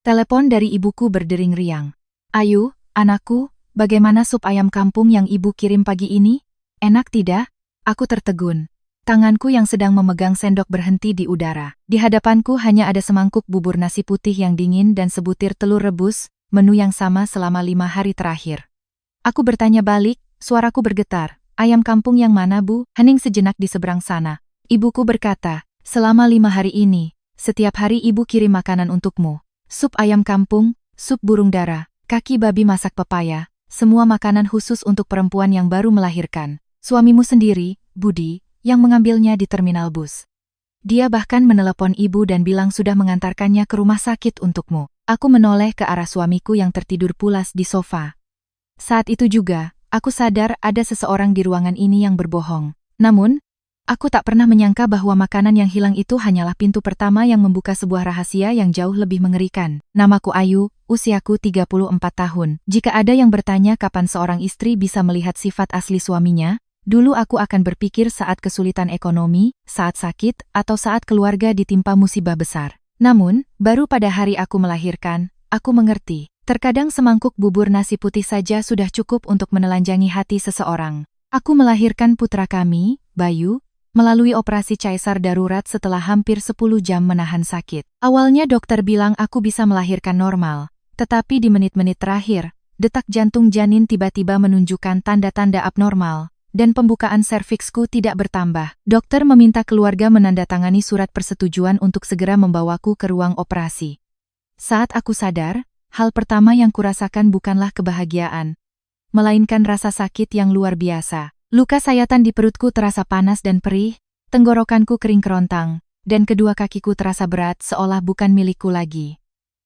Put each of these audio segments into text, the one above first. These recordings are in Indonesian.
Telepon dari ibuku berdering riang. "Ayu, anakku, bagaimana sup ayam kampung yang ibu kirim pagi ini? Enak tidak?" Aku tertegun. Tanganku yang sedang memegang sendok berhenti di udara. Di hadapanku hanya ada semangkuk bubur nasi putih yang dingin dan sebutir telur rebus, menu yang sama selama 5 hari terakhir. Aku bertanya balik, suaraku bergetar. "Ayam kampung yang mana, Bu?" Hening sejenak di seberang sana. Ibuku berkata, "Selama 5 hari ini, setiap hari ibu kirim makanan untukmu. Sup ayam kampung, sup burung dara, kaki babi masak pepaya, semua makanan khusus untuk perempuan yang baru melahirkan. Suamimu sendiri, Budi, yang mengambilnya di terminal bus. Dia bahkan menelepon ibu dan bilang sudah mengantarkannya ke rumah sakit untukmu." Aku menoleh ke arah suamiku yang tertidur pulas di sofa. Saat itu juga, aku sadar ada seseorang di ruangan ini yang berbohong. Namun, aku tak pernah menyangka bahwa makanan yang hilang itu hanyalah pintu pertama yang membuka sebuah rahasia yang jauh lebih mengerikan. Namaku Ayu, usiaku 34 tahun. Jika ada yang bertanya kapan seorang istri bisa melihat sifat asli suaminya, dulu aku akan berpikir saat kesulitan ekonomi, saat sakit, atau saat keluarga ditimpa musibah besar. Namun, baru pada hari aku melahirkan, aku mengerti. Terkadang semangkuk bubur nasi putih saja sudah cukup untuk menelanjangi hati seseorang. Aku melahirkan putra kami, Bayu, melalui operasi caesar darurat setelah hampir 10 jam menahan sakit. Awalnya dokter bilang aku bisa melahirkan normal, tetapi di menit-menit terakhir, detak jantung janin tiba-tiba menunjukkan tanda-tanda abnormal, dan pembukaan serviksku tidak bertambah. Dokter meminta keluarga menandatangani surat persetujuan untuk segera membawaku ke ruang operasi. Saat aku sadar, hal pertama yang kurasakan bukanlah kebahagiaan, melainkan rasa sakit yang luar biasa. Luka sayatan di perutku terasa panas dan perih, tenggorokanku kering kerontang, dan kedua kakiku terasa berat seolah bukan milikku lagi.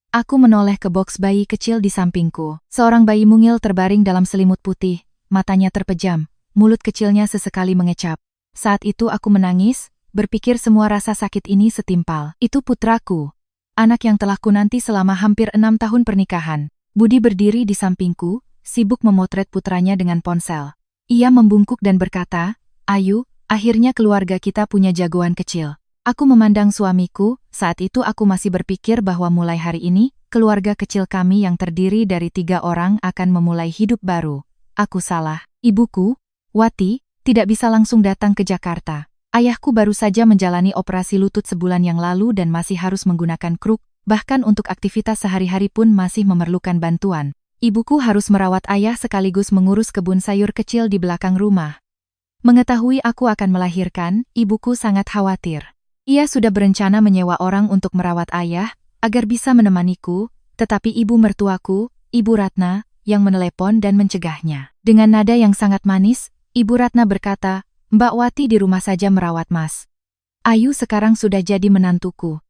Aku menoleh ke boks bayi kecil di sampingku. Seorang bayi mungil terbaring dalam selimut putih, matanya terpejam, mulut kecilnya sesekali mengecap. Saat itu aku menangis, berpikir semua rasa sakit ini setimpal. Itu putraku, anak yang telah kunanti selama hampir 6 tahun pernikahan. Budi berdiri di sampingku, sibuk memotret putranya dengan ponsel. Ia membungkuk dan berkata, "Ayu, akhirnya keluarga kita punya jagoan kecil." Aku memandang suamiku, saat itu aku masih berpikir bahwa mulai hari ini, keluarga kecil kami yang terdiri dari 3 orang akan memulai hidup baru. Aku salah. Ibuku, Wati, tidak bisa langsung datang ke Jakarta. Ayahku baru saja menjalani operasi lutut sebulan yang lalu dan masih harus menggunakan kruk, bahkan untuk aktivitas sehari-hari pun masih memerlukan bantuan. Ibuku harus merawat ayah sekaligus mengurus kebun sayur kecil di belakang rumah. Mengetahui aku akan melahirkan, ibuku sangat khawatir. Ia sudah berencana menyewa orang untuk merawat ayah, agar bisa menemaniku, tetapi ibu mertuaku, Ibu Ratna, yang menelepon dan mencegahnya. Dengan nada yang sangat manis, Ibu Ratna berkata, "Mbak Wati di rumah saja merawat Mas. Ayu sekarang sudah jadi menantuku.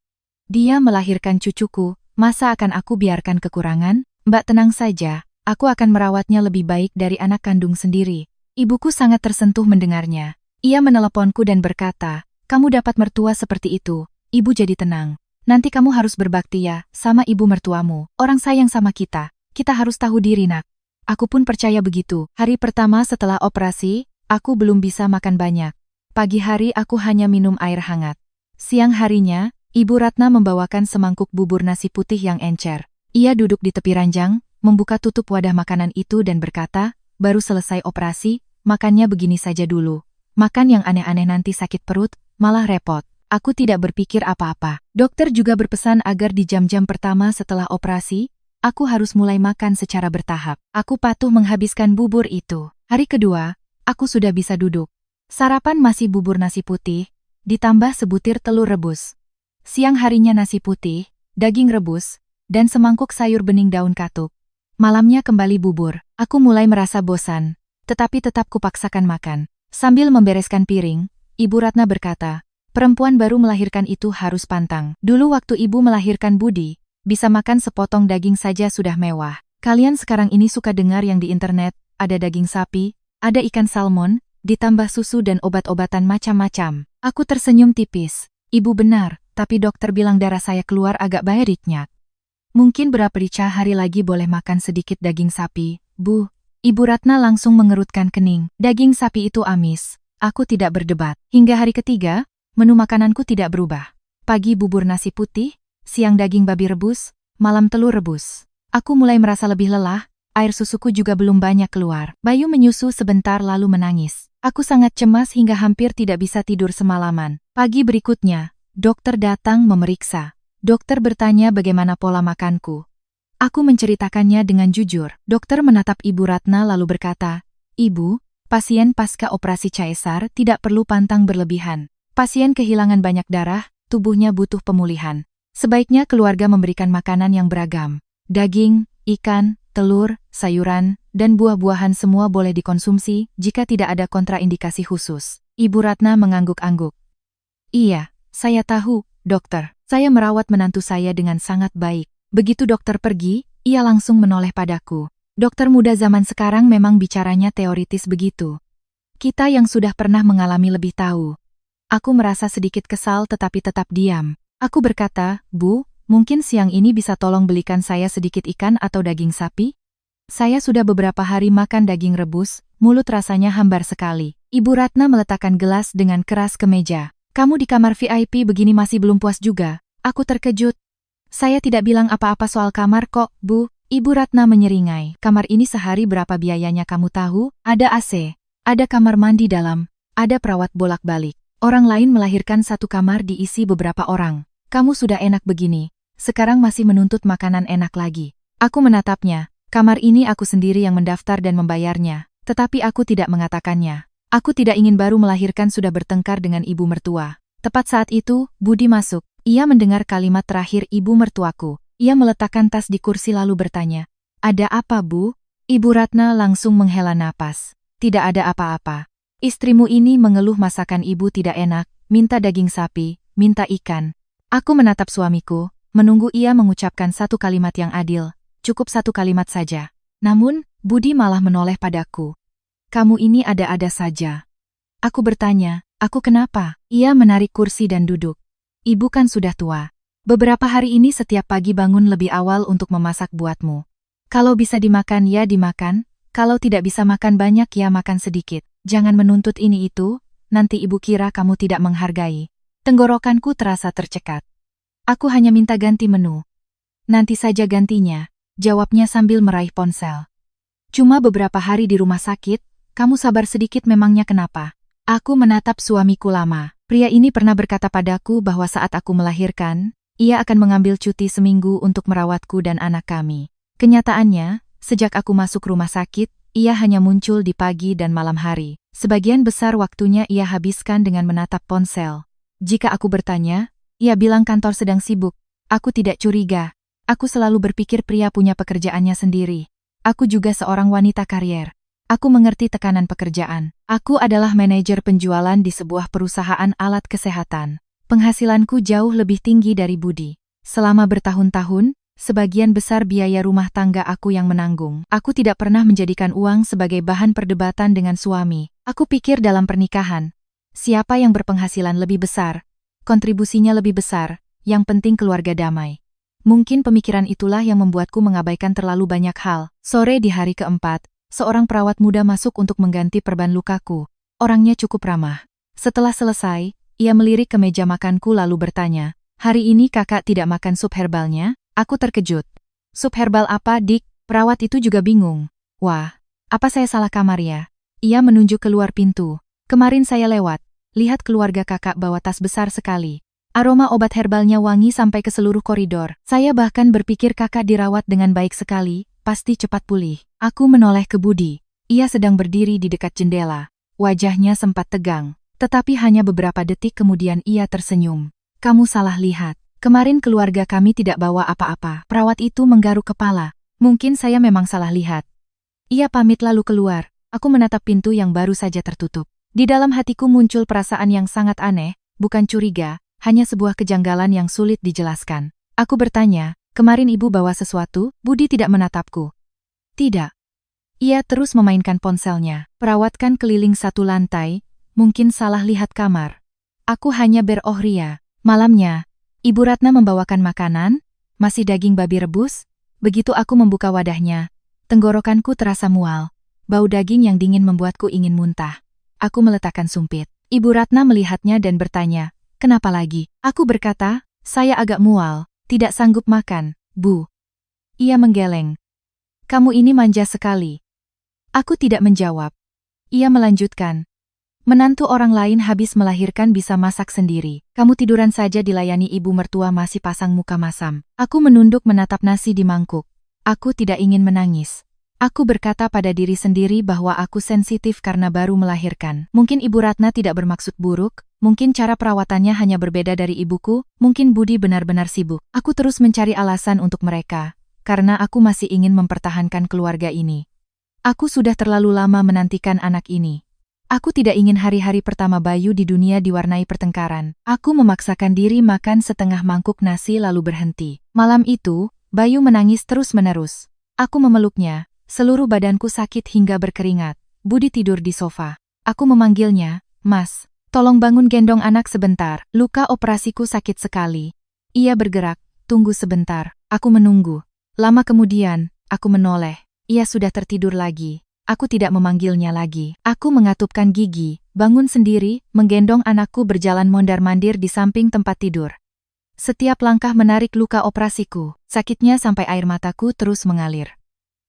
Dia melahirkan cucuku, masa akan aku biarkan kekurangan? Mbak tenang saja, aku akan merawatnya lebih baik dari anak kandung sendiri." Ibuku sangat tersentuh mendengarnya. Ia meneleponku dan berkata, "Kamu dapat mertua seperti itu, ibu jadi tenang. Nanti kamu harus berbakti ya, sama ibu mertuamu. Orang sayang sama kita harus tahu diri nak." Aku pun percaya begitu. Hari pertama setelah operasi, aku belum bisa makan banyak. Pagi hari aku hanya minum air hangat. Siang harinya, Ibu Ratna membawakan semangkuk bubur nasi putih yang encer. Ia duduk di tepi ranjang, membuka tutup wadah makanan itu dan berkata, "Baru selesai operasi, makannya begini saja dulu. Makan yang aneh-aneh nanti sakit perut, malah repot." Aku tidak berpikir apa-apa. Dokter juga berpesan agar di jam-jam pertama setelah operasi, aku harus mulai makan secara bertahap. Aku patuh menghabiskan bubur itu. Hari kedua, aku sudah bisa duduk. Sarapan masih bubur nasi putih, ditambah sebutir telur rebus. Siang harinya nasi putih, daging rebus, dan semangkuk sayur bening daun katuk. Malamnya kembali bubur. Aku mulai merasa bosan, tetapi tetap kupaksakan makan. Sambil membereskan piring, Ibu Ratna berkata, "Perempuan baru melahirkan itu harus pantang. Dulu waktu ibu melahirkan Budi, bisa makan sepotong daging saja sudah mewah. Kalian sekarang ini suka dengar yang di internet, ada daging sapi, ada ikan salmon, ditambah susu dan obat-obatan macam-macam." Aku tersenyum tipis. Ibu benar, tapi dokter bilang darah saya keluar agak baiknya. Mungkin beberapa hari lagi boleh makan sedikit daging sapi, Bu. Ibu Ratna langsung mengerutkan kening. Daging sapi itu amis. Aku tidak berdebat. Hingga hari ketiga, menu makananku tidak berubah. Pagi bubur nasi putih, siang daging babi rebus, malam telur rebus. Aku mulai merasa lebih lelah, air susuku juga belum banyak keluar. Bayu menyusu sebentar lalu menangis. Aku sangat cemas hingga hampir tidak bisa tidur semalaman. Pagi berikutnya, dokter datang memeriksa. Dokter bertanya bagaimana pola makanku. Aku menceritakannya dengan jujur. Dokter menatap Ibu Ratna lalu berkata, "Ibu, pasien pasca operasi caesar tidak perlu pantang berlebihan. Pasien kehilangan banyak darah, tubuhnya butuh pemulihan. Sebaiknya keluarga memberikan makanan yang beragam. Daging, ikan, telur, sayuran, dan buah-buahan semua boleh dikonsumsi jika tidak ada kontraindikasi khusus." Ibu Ratna mengangguk-angguk. "Iya, saya tahu, dokter. Saya merawat menantu saya dengan sangat baik." Begitu dokter pergi, ia langsung menoleh padaku. Dokter muda zaman sekarang memang bicaranya teoritis begitu. Kita yang sudah pernah mengalami lebih tahu. Aku merasa sedikit kesal tetapi tetap diam. Aku berkata, "Bu, mungkin siang ini bisa tolong belikan saya sedikit ikan atau daging sapi? Saya sudah beberapa hari makan daging rebus, mulut rasanya hambar sekali." Ibu Ratna meletakkan gelas dengan keras ke meja. "Kamu di kamar VIP begini masih belum puas juga?" Aku terkejut. "Saya tidak bilang apa-apa soal kamar kok, Bu." Ibu Ratna menyeringai. "Kamar ini sehari berapa biayanya kamu tahu? Ada AC, ada kamar mandi dalam, ada perawat bolak-balik. Orang lain melahirkan satu kamar diisi beberapa orang. Kamu sudah enak begini, sekarang masih menuntut makanan enak lagi." Aku menatapnya. Kamar ini aku sendiri yang mendaftar dan membayarnya, tetapi aku tidak mengatakannya. Aku tidak ingin baru melahirkan sudah bertengkar dengan ibu mertua. Tepat saat itu, Budi masuk. Ia mendengar kalimat terakhir ibu mertuaku. Ia meletakkan tas di kursi lalu bertanya, "Ada apa, Bu?" Ibu Ratna langsung menghela napas. "Tidak ada apa-apa. Istrimu ini mengeluh masakan ibu tidak enak, minta daging sapi, minta ikan." Aku menatap suamiku, menunggu ia mengucapkan satu kalimat yang adil. Cukup satu kalimat saja. Namun, Budi malah menoleh padaku. "Kamu ini ada-ada saja." Aku bertanya, "Aku kenapa?" Ia menarik kursi dan duduk. "Ibu kan sudah tua. Beberapa hari ini setiap pagi bangun lebih awal untuk memasak buatmu. Kalau bisa dimakan ya dimakan, kalau tidak bisa makan banyak ya makan sedikit. Jangan menuntut ini itu, nanti ibu kira kamu tidak menghargai." Tenggorokanku terasa tercekat. "Aku hanya minta ganti menu." "Nanti saja gantinya," jawabnya sambil meraih ponsel. "Cuma beberapa hari di rumah sakit, kamu sabar sedikit memangnya kenapa?" Aku menatap suamiku lama. Pria ini pernah berkata padaku bahwa saat aku melahirkan, ia akan mengambil cuti seminggu untuk merawatku dan anak kami. Kenyataannya, sejak aku masuk rumah sakit, ia hanya muncul di pagi dan malam hari. Sebagian besar waktunya ia habiskan dengan menatap ponsel. Jika aku bertanya, ia bilang kantor sedang sibuk. Aku tidak curiga. Aku selalu berpikir pria punya pekerjaannya sendiri. Aku juga seorang wanita karier. Aku mengerti tekanan pekerjaan. Aku adalah manajer penjualan di sebuah perusahaan alat kesehatan. Penghasilanku jauh lebih tinggi dari Budi. Selama bertahun-tahun, sebagian besar biaya rumah tangga aku yang menanggung. Aku tidak pernah menjadikan uang sebagai bahan perdebatan dengan suami. Aku pikir dalam pernikahan, siapa yang berpenghasilan lebih besar, kontribusinya lebih besar, yang penting keluarga damai. Mungkin pemikiran itulah yang membuatku mengabaikan terlalu banyak hal. Sore di hari keempat, seorang perawat muda masuk untuk mengganti perban lukaku. Orangnya cukup ramah. Setelah selesai, ia melirik ke meja makanku lalu bertanya, "Hari ini kakak tidak makan sup herbalnya?" Aku terkejut. "Sup herbal apa, Dik?" Perawat itu juga bingung. "Wah, apa saya salah kamar ya?" Ia menunjuk keluar pintu. "Kemarin saya lewat, lihat keluarga kakak bawa tas besar sekali. Aroma obat herbalnya wangi sampai ke seluruh koridor. Saya bahkan berpikir kakak dirawat dengan baik sekali, pasti cepat pulih." Aku menoleh ke Budi. Ia sedang berdiri di dekat jendela. Wajahnya sempat tegang, tetapi hanya beberapa detik kemudian ia tersenyum. "Kamu salah lihat. Kemarin keluarga kami tidak bawa apa-apa." Perawat itu menggaruk kepala. "Mungkin saya memang salah lihat." Ia pamit lalu keluar. Aku menatap pintu yang baru saja tertutup. Di dalam hatiku muncul perasaan yang sangat aneh, bukan curiga, hanya sebuah kejanggalan yang sulit dijelaskan. Aku bertanya, "Kemarin ibu bawa sesuatu?" Budi tidak menatapku. "Tidak." Ia terus memainkan ponselnya. "Perawatkan keliling satu lantai, mungkin salah lihat kamar." Aku hanya berohria. Malamnya, Ibu Ratna membawakan makanan, masih daging babi rebus. Begitu aku membuka wadahnya, tenggorokanku terasa mual. Bau daging yang dingin membuatku ingin muntah. Aku meletakkan sumpit. Ibu Ratna melihatnya dan bertanya, "Kenapa lagi?" Aku berkata, "Saya agak mual, tidak sanggup makan." Bu. Ia menggeleng. Kamu ini manja sekali. Aku tidak menjawab. Ia melanjutkan. Menantu orang lain habis melahirkan bisa masak sendiri. Kamu tiduran saja dilayani ibu mertua masih pasang muka masam. Aku menunduk menatap nasi di mangkuk. Aku tidak ingin menangis. Aku berkata pada diri sendiri bahwa aku sensitif karena baru melahirkan. Mungkin Ibu Ratna tidak bermaksud buruk, mungkin cara perawatannya hanya berbeda dari ibuku, mungkin Budi benar-benar sibuk. Aku terus mencari alasan untuk mereka, karena aku masih ingin mempertahankan keluarga ini. Aku sudah terlalu lama menantikan anak ini. Aku tidak ingin hari-hari pertama Bayu di dunia diwarnai pertengkaran. Aku memaksakan diri makan setengah mangkuk nasi lalu berhenti. Malam itu, Bayu menangis terus-menerus. Aku memeluknya. Seluruh badanku sakit hingga berkeringat. Budi tidur di sofa. Aku memanggilnya, Mas, tolong bangun gendong anak sebentar, luka operasiku sakit sekali. Ia bergerak, tunggu sebentar. Aku menunggu. Lama kemudian, aku menoleh. Ia sudah tertidur lagi. Aku tidak memanggilnya lagi. Aku mengatupkan gigi, bangun sendiri, menggendong anakku berjalan mondar-mandir di samping tempat tidur. Setiap langkah menarik luka operasiku, sakitnya sampai air mataku terus mengalir.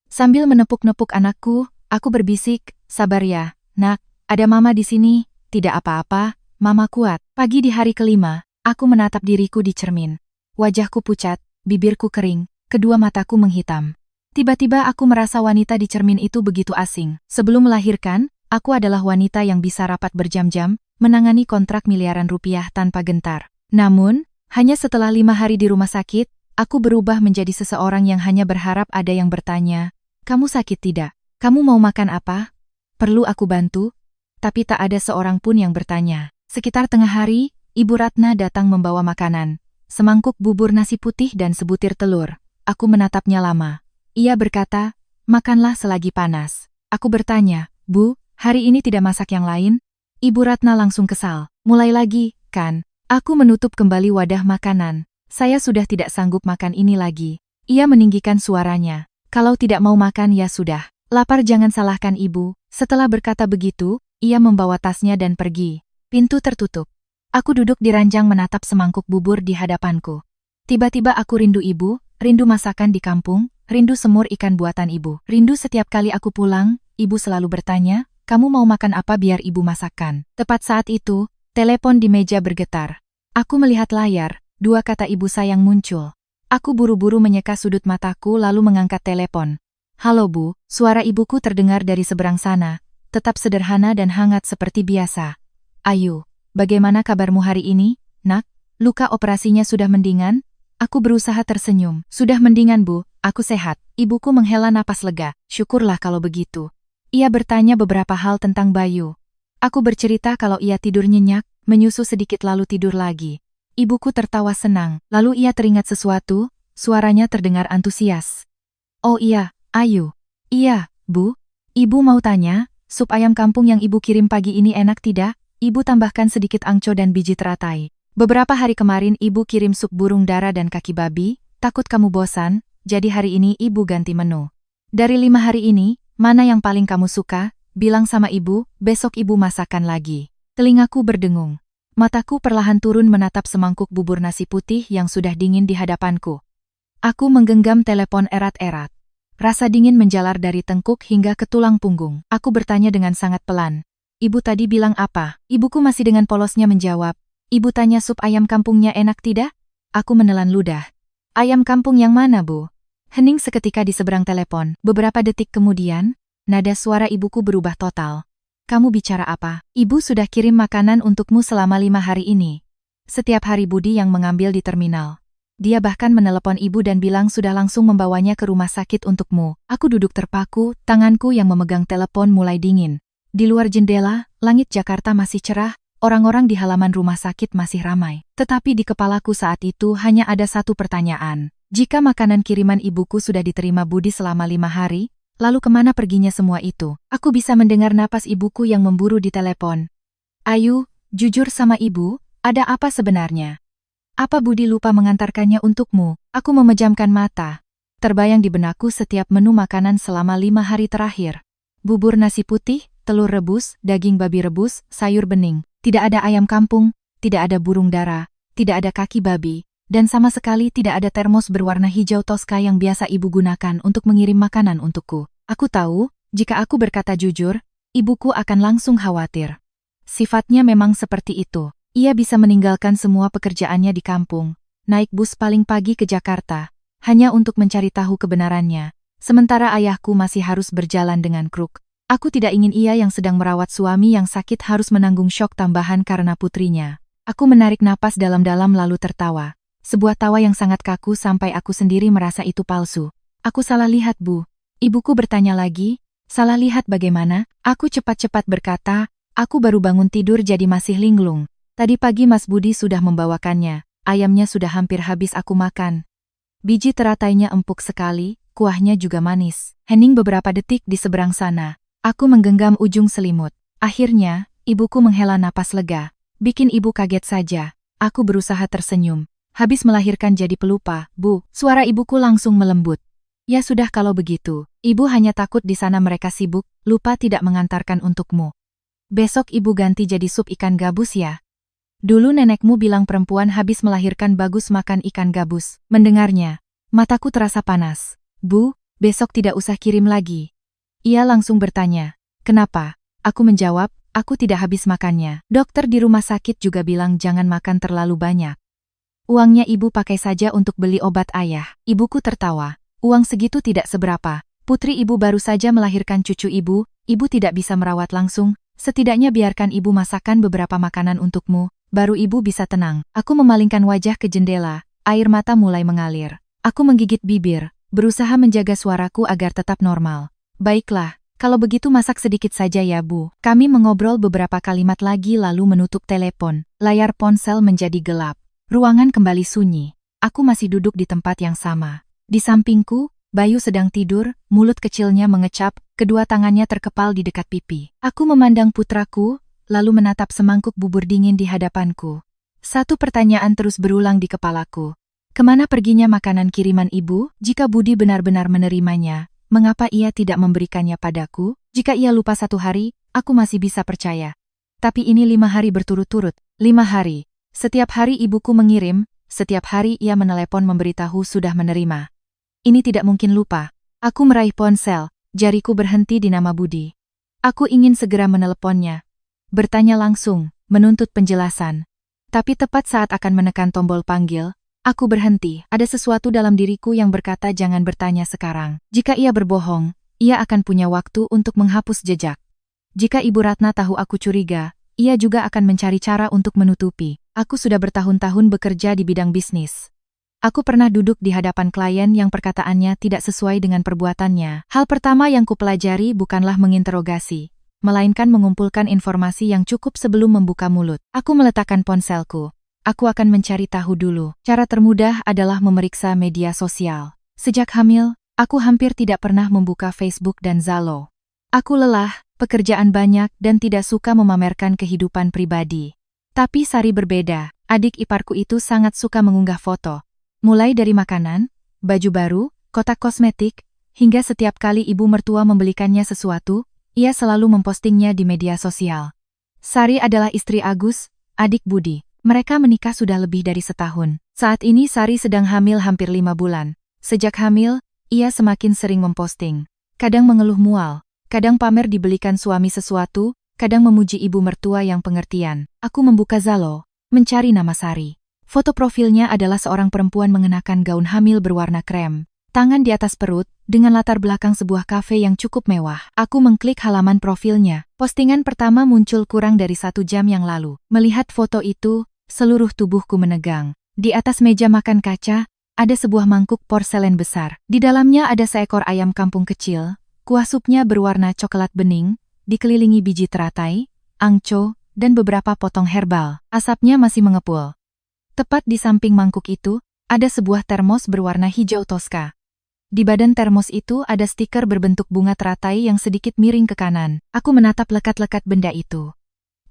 Sambil menepuk-nepuk anakku, aku berbisik, sabar ya, nak, ada mama di sini, tidak apa-apa, mama kuat. Pagi di hari kelima, aku menatap diriku di cermin. Wajahku pucat, bibirku kering, kedua mataku menghitam. Tiba-tiba aku merasa wanita di cermin itu begitu asing. Sebelum melahirkan, aku adalah wanita yang bisa rapat berjam-jam, menangani kontrak miliaran rupiah tanpa gentar. Namun, hanya setelah 5 hari di rumah sakit, aku berubah menjadi seseorang yang hanya berharap ada yang bertanya, kamu sakit tidak? Kamu mau makan apa? Perlu aku bantu? Tapi tak ada seorang pun yang bertanya. Sekitar tengah hari, Ibu Ratna datang membawa makanan. Semangkuk bubur nasi putih dan sebutir telur. Aku menatapnya lama. Ia berkata, makanlah selagi panas. Aku bertanya, Bu, hari ini tidak masak yang lain? Ibu Ratna langsung kesal. Mulai lagi, kan? Aku menutup kembali wadah makanan. Saya sudah tidak sanggup makan ini lagi. Ia meninggikan suaranya. Kalau tidak mau makan ya sudah. Lapar jangan salahkan ibu. Setelah berkata begitu, ia membawa tasnya dan pergi. Pintu tertutup. Aku duduk di ranjang menatap semangkuk bubur di hadapanku. Tiba-tiba aku rindu ibu, rindu masakan di kampung, rindu semur ikan buatan ibu. Rindu setiap kali aku pulang, ibu selalu bertanya, kamu mau makan apa biar ibu masakkan. Tepat saat itu, telepon di meja bergetar. Aku melihat layar, 2 kata ibu sayang muncul. Aku buru-buru menyeka sudut mataku lalu mengangkat telepon. Halo Bu, suara ibuku terdengar dari seberang sana, tetap sederhana dan hangat seperti biasa. Ayu, bagaimana kabarmu hari ini, nak? Luka operasinya sudah mendingan? Aku berusaha tersenyum. Sudah mendingan Bu, aku sehat. Ibuku menghela napas lega. Syukurlah kalau begitu. Ia bertanya beberapa hal tentang Bayu. Aku bercerita kalau ia tidur nyenyak, menyusu sedikit lalu tidur lagi. Ibuku tertawa senang, lalu ia teringat sesuatu, suaranya terdengar antusias. Oh iya, Ayu. Iya, Bu. Ibu mau tanya, sup ayam kampung yang ibu kirim pagi ini enak tidak? Ibu tambahkan sedikit angco dan biji teratai. Beberapa hari kemarin ibu kirim sup burung dara dan kaki babi, takut kamu bosan, jadi hari ini ibu ganti menu. Dari 5 hari ini, mana yang paling kamu suka? Bilang sama ibu, besok ibu masakan lagi. Telingaku berdengung. Mataku perlahan turun menatap semangkuk bubur nasi putih yang sudah dingin di hadapanku. Aku menggenggam telepon erat-erat. Rasa dingin menjalar dari tengkuk hingga ke tulang punggung. Aku bertanya dengan sangat pelan. Ibu tadi bilang apa? Ibuku masih dengan polosnya menjawab. Ibu tanya sup ayam kampungnya enak tidak? Aku menelan ludah. Ayam kampung yang mana, Bu? Hening seketika di seberang telepon. Beberapa detik kemudian, nada suara ibuku berubah total. Kamu bicara apa? Ibu sudah kirim makanan untukmu selama 5 hari ini. Setiap hari Budi yang mengambil di terminal. Dia bahkan menelepon ibu dan bilang sudah langsung membawanya ke rumah sakit untukmu. Aku duduk terpaku, tanganku yang memegang telepon mulai dingin. Di luar jendela, langit Jakarta masih cerah, orang-orang di halaman rumah sakit masih ramai. Tetapi di kepalaku saat itu hanya ada satu pertanyaan. Jika makanan kiriman ibuku sudah diterima Budi selama 5 hari, lalu kemana perginya semua itu? Aku bisa mendengar napas ibuku yang memburu di telepon. Ayu, jujur sama ibu, ada apa sebenarnya? Apa Budi lupa mengantarkannya untukmu? Aku memejamkan mata. Terbayang di benakku setiap menu makanan selama 5 hari terakhir. Bubur nasi putih, telur rebus, daging babi rebus, sayur bening. Tidak ada ayam kampung, tidak ada burung dara, tidak ada kaki babi. dan sama sekali tidak ada termos berwarna hijau Tosca yang biasa ibu gunakan untuk mengirim makanan untukku. Aku tahu, jika aku berkata jujur, ibuku akan langsung khawatir. Sifatnya memang seperti itu. Ia bisa meninggalkan semua pekerjaannya di kampung, naik bus paling pagi ke Jakarta, hanya untuk mencari tahu kebenarannya. Sementara ayahku masih harus berjalan dengan kruk. Aku tidak ingin ia yang sedang merawat suami yang sakit harus menanggung syok tambahan karena putrinya. Aku menarik napas dalam-dalam lalu tertawa. Sebuah tawa yang sangat kaku sampai aku sendiri merasa itu palsu. Aku salah lihat, Bu. Ibuku bertanya lagi. Salah lihat bagaimana? Aku cepat-cepat berkata, aku baru bangun tidur jadi masih linglung. Tadi pagi Mas Budi sudah membawakannya. Ayamnya sudah hampir habis aku makan. Biji teratainya empuk sekali, kuahnya juga manis. Hening beberapa detik di seberang sana. Aku menggenggam ujung selimut. Akhirnya, ibuku menghela napas lega. Bikin ibu kaget saja. Aku berusaha tersenyum. Habis melahirkan jadi pelupa, Bu. Suara ibuku langsung melembut. Ya sudah kalau begitu. Ibu hanya takut di sana mereka sibuk, lupa tidak mengantarkan untukmu. Besok ibu ganti jadi sup ikan gabus ya. Dulu nenekmu bilang perempuan habis melahirkan bagus makan ikan gabus. Mendengarnya, mataku terasa panas. Bu, besok tidak usah kirim lagi. Ia langsung bertanya, kenapa? Aku menjawab, aku tidak habis makannya. Dokter di rumah sakit juga bilang jangan makan terlalu banyak. Uangnya ibu pakai saja untuk beli obat ayah. Ibuku tertawa. Uang segitu tidak seberapa. Putri ibu baru saja melahirkan cucu ibu tidak bisa merawat langsung. Setidaknya biarkan ibu masakkan beberapa makanan untukmu, baru ibu bisa tenang. Aku memalingkan wajah ke jendela, air mata mulai mengalir. Aku menggigit bibir, berusaha menjaga suaraku agar tetap normal. Baiklah, kalau begitu masak sedikit saja ya Bu. Kami mengobrol beberapa kalimat lagi lalu menutup telepon. Layar ponsel menjadi gelap. Ruangan kembali sunyi. Aku masih duduk di tempat yang sama. Di sampingku, Bayu sedang tidur, mulut kecilnya mengecap, kedua tangannya terkepal di dekat pipi. Aku memandang putraku, lalu menatap semangkuk bubur dingin di hadapanku. Satu pertanyaan terus berulang di kepalaku. Kemana perginya makanan kiriman ibu? Jika Budi benar-benar menerimanya, mengapa ia tidak memberikannya padaku? Jika ia lupa 1 hari, aku masih bisa percaya. Tapi ini 5 hari berturut-turut. 5 hari. Setiap hari ibuku mengirim, setiap hari ia menelepon memberitahu sudah menerima. Ini tidak mungkin lupa. Aku meraih ponsel, jariku berhenti di nama Budi. Aku ingin segera meneleponnya. Bertanya langsung, menuntut penjelasan. Tapi tepat saat akan menekan tombol panggil, aku berhenti. Ada sesuatu dalam diriku yang berkata jangan bertanya sekarang. Jika ia berbohong, ia akan punya waktu untuk menghapus jejak. Jika Ibu Ratna tahu aku curiga, ia juga akan mencari cara untuk menutupi. Aku sudah bertahun-tahun bekerja di bidang bisnis. Aku pernah duduk di hadapan klien yang perkataannya tidak sesuai dengan perbuatannya. Hal pertama yang kupelajari bukanlah menginterogasi, melainkan mengumpulkan informasi yang cukup sebelum membuka mulut. Aku meletakkan ponselku. Aku akan mencari tahu dulu. Cara termudah adalah memeriksa media sosial. Sejak hamil, aku hampir tidak pernah membuka Facebook dan Zalo. Aku lelah, pekerjaan banyak dan tidak suka memamerkan kehidupan pribadi. Tapi Sari berbeda. Adik iparku itu sangat suka mengunggah foto. Mulai dari makanan, baju baru, kotak kosmetik, hingga setiap kali ibu mertua membelikannya sesuatu, ia selalu mempostingnya di media sosial. Sari adalah istri Agus, adik Budi. Mereka menikah sudah lebih dari setahun. Saat ini Sari sedang hamil hampir 5 bulan. Sejak hamil, ia semakin sering memposting. Kadang mengeluh mual, kadang pamer dibelikan suami sesuatu, kadang memuji ibu mertua yang pengertian. Aku membuka Zalo, mencari nama Sari. Foto profilnya adalah seorang perempuan mengenakan gaun hamil berwarna krem, tangan di atas perut, dengan latar belakang sebuah kafe yang cukup mewah. Aku mengklik halaman profilnya. Postingan pertama muncul kurang dari 1 jam yang lalu. Melihat foto itu, seluruh tubuhku menegang. Di atas meja makan kaca, ada sebuah mangkuk porselen besar. Di dalamnya ada seekor ayam kampung kecil, kuah supnya berwarna coklat bening, dikelilingi biji teratai, angco, dan beberapa potong herbal. Asapnya masih mengepul. Tepat di samping mangkuk itu, ada sebuah termos berwarna hijau Tosca. Di badan termos itu ada stiker berbentuk bunga teratai yang sedikit miring ke kanan. Aku menatap lekat-lekat benda itu.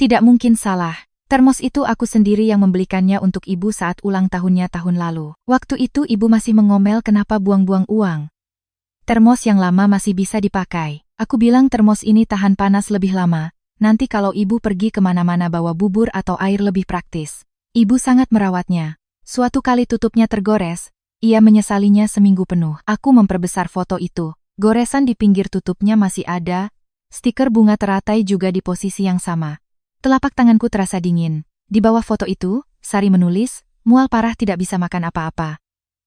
Tidak mungkin salah. Termos itu aku sendiri yang membelikannya untuk ibu saat ulang tahunnya tahun lalu. Waktu itu ibu masih mengomel kenapa buang-buang uang. Termos yang lama masih bisa dipakai. Aku bilang termos ini tahan panas lebih lama. Nanti kalau ibu pergi kemana-mana bawa bubur atau air lebih praktis. Ibu sangat merawatnya. Suatu kali tutupnya tergores, ia menyesalinya seminggu penuh. Aku memperbesar foto itu. Goresan di pinggir tutupnya masih ada, stiker bunga teratai juga di posisi yang sama. Telapak tanganku terasa dingin. Di bawah foto itu, Sari menulis, mual parah tidak bisa makan apa-apa.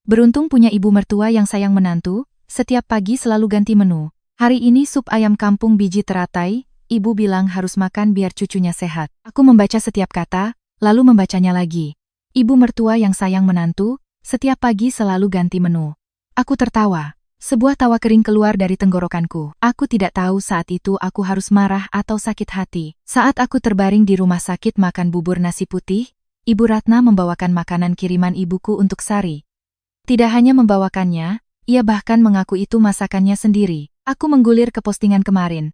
Beruntung punya ibu mertua yang sayang menantu, setiap pagi selalu ganti menu. Hari ini sup ayam kampung biji teratai, ibu bilang harus makan biar cucunya sehat. Aku membaca setiap kata, lalu membacanya lagi. Ibu mertua yang sayang menantu, setiap pagi selalu ganti menu. Aku tertawa. Sebuah tawa kering keluar dari tenggorokanku. Aku tidak tahu saat itu aku harus marah atau sakit hati. Saat aku terbaring di rumah sakit makan bubur nasi putih, Ibu Ratna membawakan makanan kiriman ibuku untuk Sari. Tidak hanya membawakannya, ia bahkan mengaku itu masakannya sendiri. Aku menggulir ke postingan kemarin.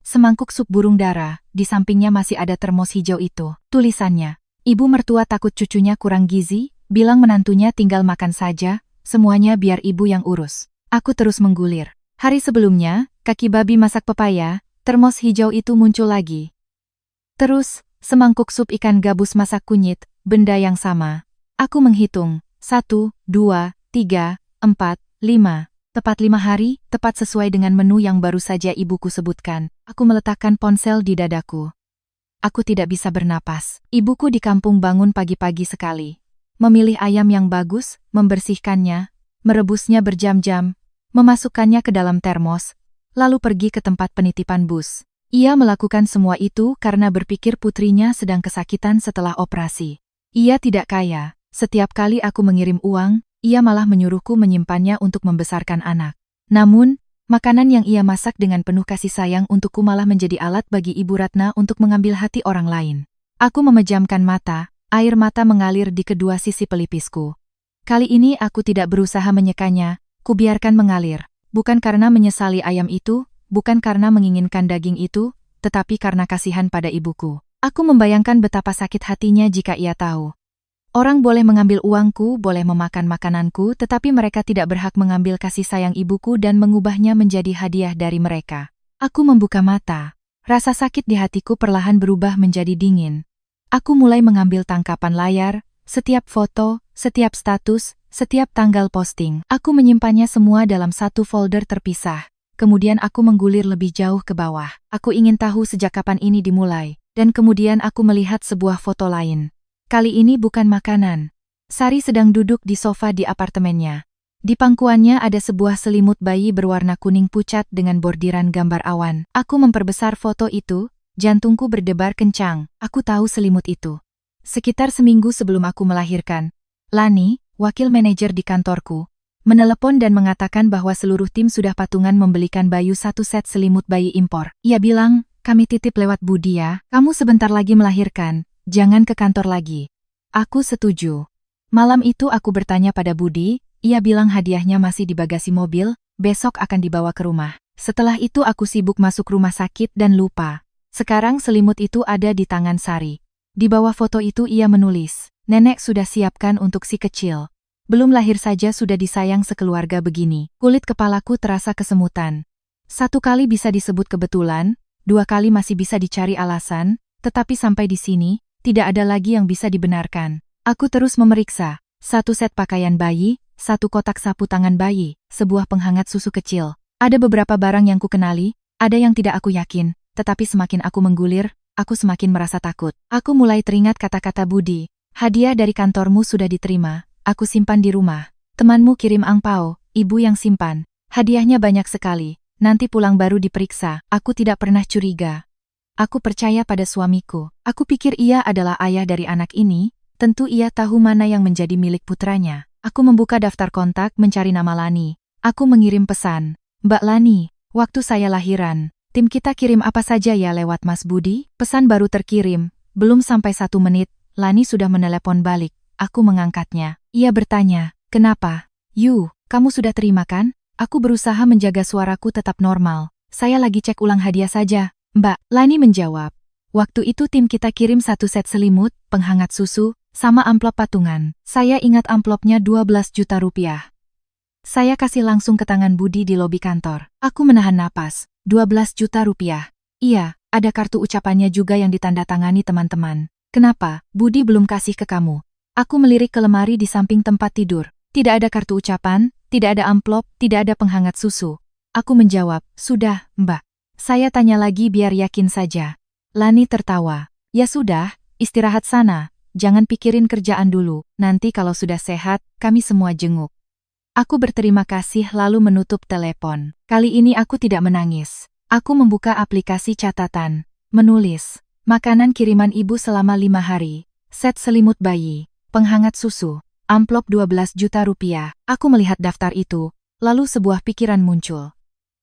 Semangkuk sup burung dara, di sampingnya masih ada termos hijau itu. Tulisannya, ibu mertua takut cucunya kurang gizi, bilang menantunya tinggal makan saja, semuanya biar ibu yang urus. Aku terus menggulir. Hari sebelumnya, kaki babi masak pepaya, termos hijau itu muncul lagi. Terus, semangkuk sup ikan gabus masak kunyit, benda yang sama. Aku menghitung, 1, 2, 3, 4, 5. Tepat 5 hari, tepat sesuai dengan menu yang baru saja ibuku sebutkan. Aku meletakkan ponsel di dadaku. Aku tidak bisa bernapas. Ibuku di kampung bangun pagi-pagi sekali. Memilih ayam yang bagus, membersihkannya, merebusnya berjam-jam, memasukkannya ke dalam termos, lalu pergi ke tempat penitipan bus. Ia melakukan semua itu karena berpikir putrinya sedang kesakitan setelah operasi. Ia tidak kaya. Setiap kali aku mengirim uang, ia malah menyuruhku menyimpannya untuk membesarkan anak. Namun, makanan yang ia masak dengan penuh kasih sayang untukku malah menjadi alat bagi Ibu Ratna untuk mengambil hati orang lain. Aku memejamkan mata, air mata mengalir di kedua sisi pelipisku. Kali ini aku tidak berusaha menyekanya, kubiarkan mengalir. Bukan karena menyesali ayam itu, bukan karena menginginkan daging itu, tetapi karena kasihan pada ibuku. Aku membayangkan betapa sakit hatinya jika ia tahu. Orang boleh mengambil uangku, boleh memakan makananku, tetapi mereka tidak berhak mengambil kasih sayang ibuku dan mengubahnya menjadi hadiah dari mereka. Aku membuka mata. Rasa sakit di hatiku perlahan berubah menjadi dingin. Aku mulai mengambil tangkapan layar, setiap foto, setiap status, setiap tanggal posting. Aku menyimpannya semua dalam satu folder terpisah. Kemudian aku menggulir lebih jauh ke bawah. Aku ingin tahu sejak kapan ini dimulai. Dan kemudian aku melihat sebuah foto lain. Kali ini bukan makanan. Sari sedang duduk di sofa di apartemennya. Di pangkuannya ada sebuah selimut bayi berwarna kuning pucat dengan bordiran gambar awan. Aku memperbesar foto itu, jantungku berdebar kencang. Aku tahu selimut itu. Sekitar seminggu sebelum aku melahirkan, Lani, wakil manajer di kantorku, menelepon dan mengatakan bahwa seluruh tim sudah patungan membelikan Bayu satu set selimut bayi impor. Ia bilang, kami titip lewat Budi ya, kamu sebentar lagi melahirkan. Jangan ke kantor lagi. Aku setuju. Malam itu aku bertanya pada Budi, ia bilang hadiahnya masih di bagasi mobil, besok akan dibawa ke rumah. Setelah itu aku sibuk masuk rumah sakit dan lupa. Sekarang selimut itu ada di tangan Sari. Di bawah foto itu ia menulis, nenek sudah siapkan untuk si kecil. Belum lahir saja sudah disayang sekeluarga begini. Kulit kepalaku terasa kesemutan. Satu kali bisa disebut kebetulan, dua kali masih bisa dicari alasan, tetapi sampai di sini, tidak ada lagi yang bisa dibenarkan. Aku terus memeriksa. Satu set pakaian bayi, satu kotak sapu tangan bayi, sebuah penghangat susu kecil. Ada beberapa barang yang kukenali, ada yang tidak aku yakin, tetapi semakin aku menggulir, aku semakin merasa takut. Aku mulai teringat kata-kata Budi. Hadiah dari kantormu sudah diterima, aku simpan di rumah. Temanmu kirim angpau, ibu yang simpan. Hadiahnya banyak sekali, nanti pulang baru diperiksa. Aku tidak pernah curiga. Aku percaya pada suamiku. Aku pikir ia adalah ayah dari anak ini, tentu ia tahu mana yang menjadi milik putranya. Aku membuka daftar kontak mencari nama Lani. Aku mengirim pesan. Mbak Lani, waktu saya lahiran, tim kita kirim apa saja ya lewat Mas Budi? Pesan baru terkirim, belum sampai 1 menit, Lani sudah menelepon balik. Aku mengangkatnya. Ia bertanya, kenapa? Yu, kamu sudah terima kan? Aku berusaha menjaga suaraku tetap normal. Saya lagi cek ulang hadiah saja. Mbak, Lani menjawab. Waktu itu tim kita kirim satu set selimut, penghangat susu, sama amplop patungan. Saya ingat amplopnya 12 juta rupiah. Saya kasih langsung ke tangan Budi di lobi kantor. Aku menahan napas. 12 juta rupiah. Iya, ada kartu ucapannya juga yang ditandatangani teman-teman. Kenapa, Budi belum kasih ke kamu? Aku melirik ke lemari di samping tempat tidur. Tidak ada kartu ucapan, tidak ada amplop, tidak ada penghangat susu. Aku menjawab, sudah, Mbak. Saya tanya lagi biar yakin saja. Lani tertawa. Ya sudah, istirahat sana. Jangan pikirin kerjaan dulu. Nanti kalau sudah sehat, kami semua jenguk. Aku berterima kasih lalu menutup telepon. Kali ini aku tidak menangis. Aku membuka aplikasi catatan. Menulis. Makanan kiriman ibu selama 5 hari. Set selimut bayi. Penghangat susu. Amplop 12 juta rupiah. Aku melihat daftar itu, lalu sebuah pikiran muncul.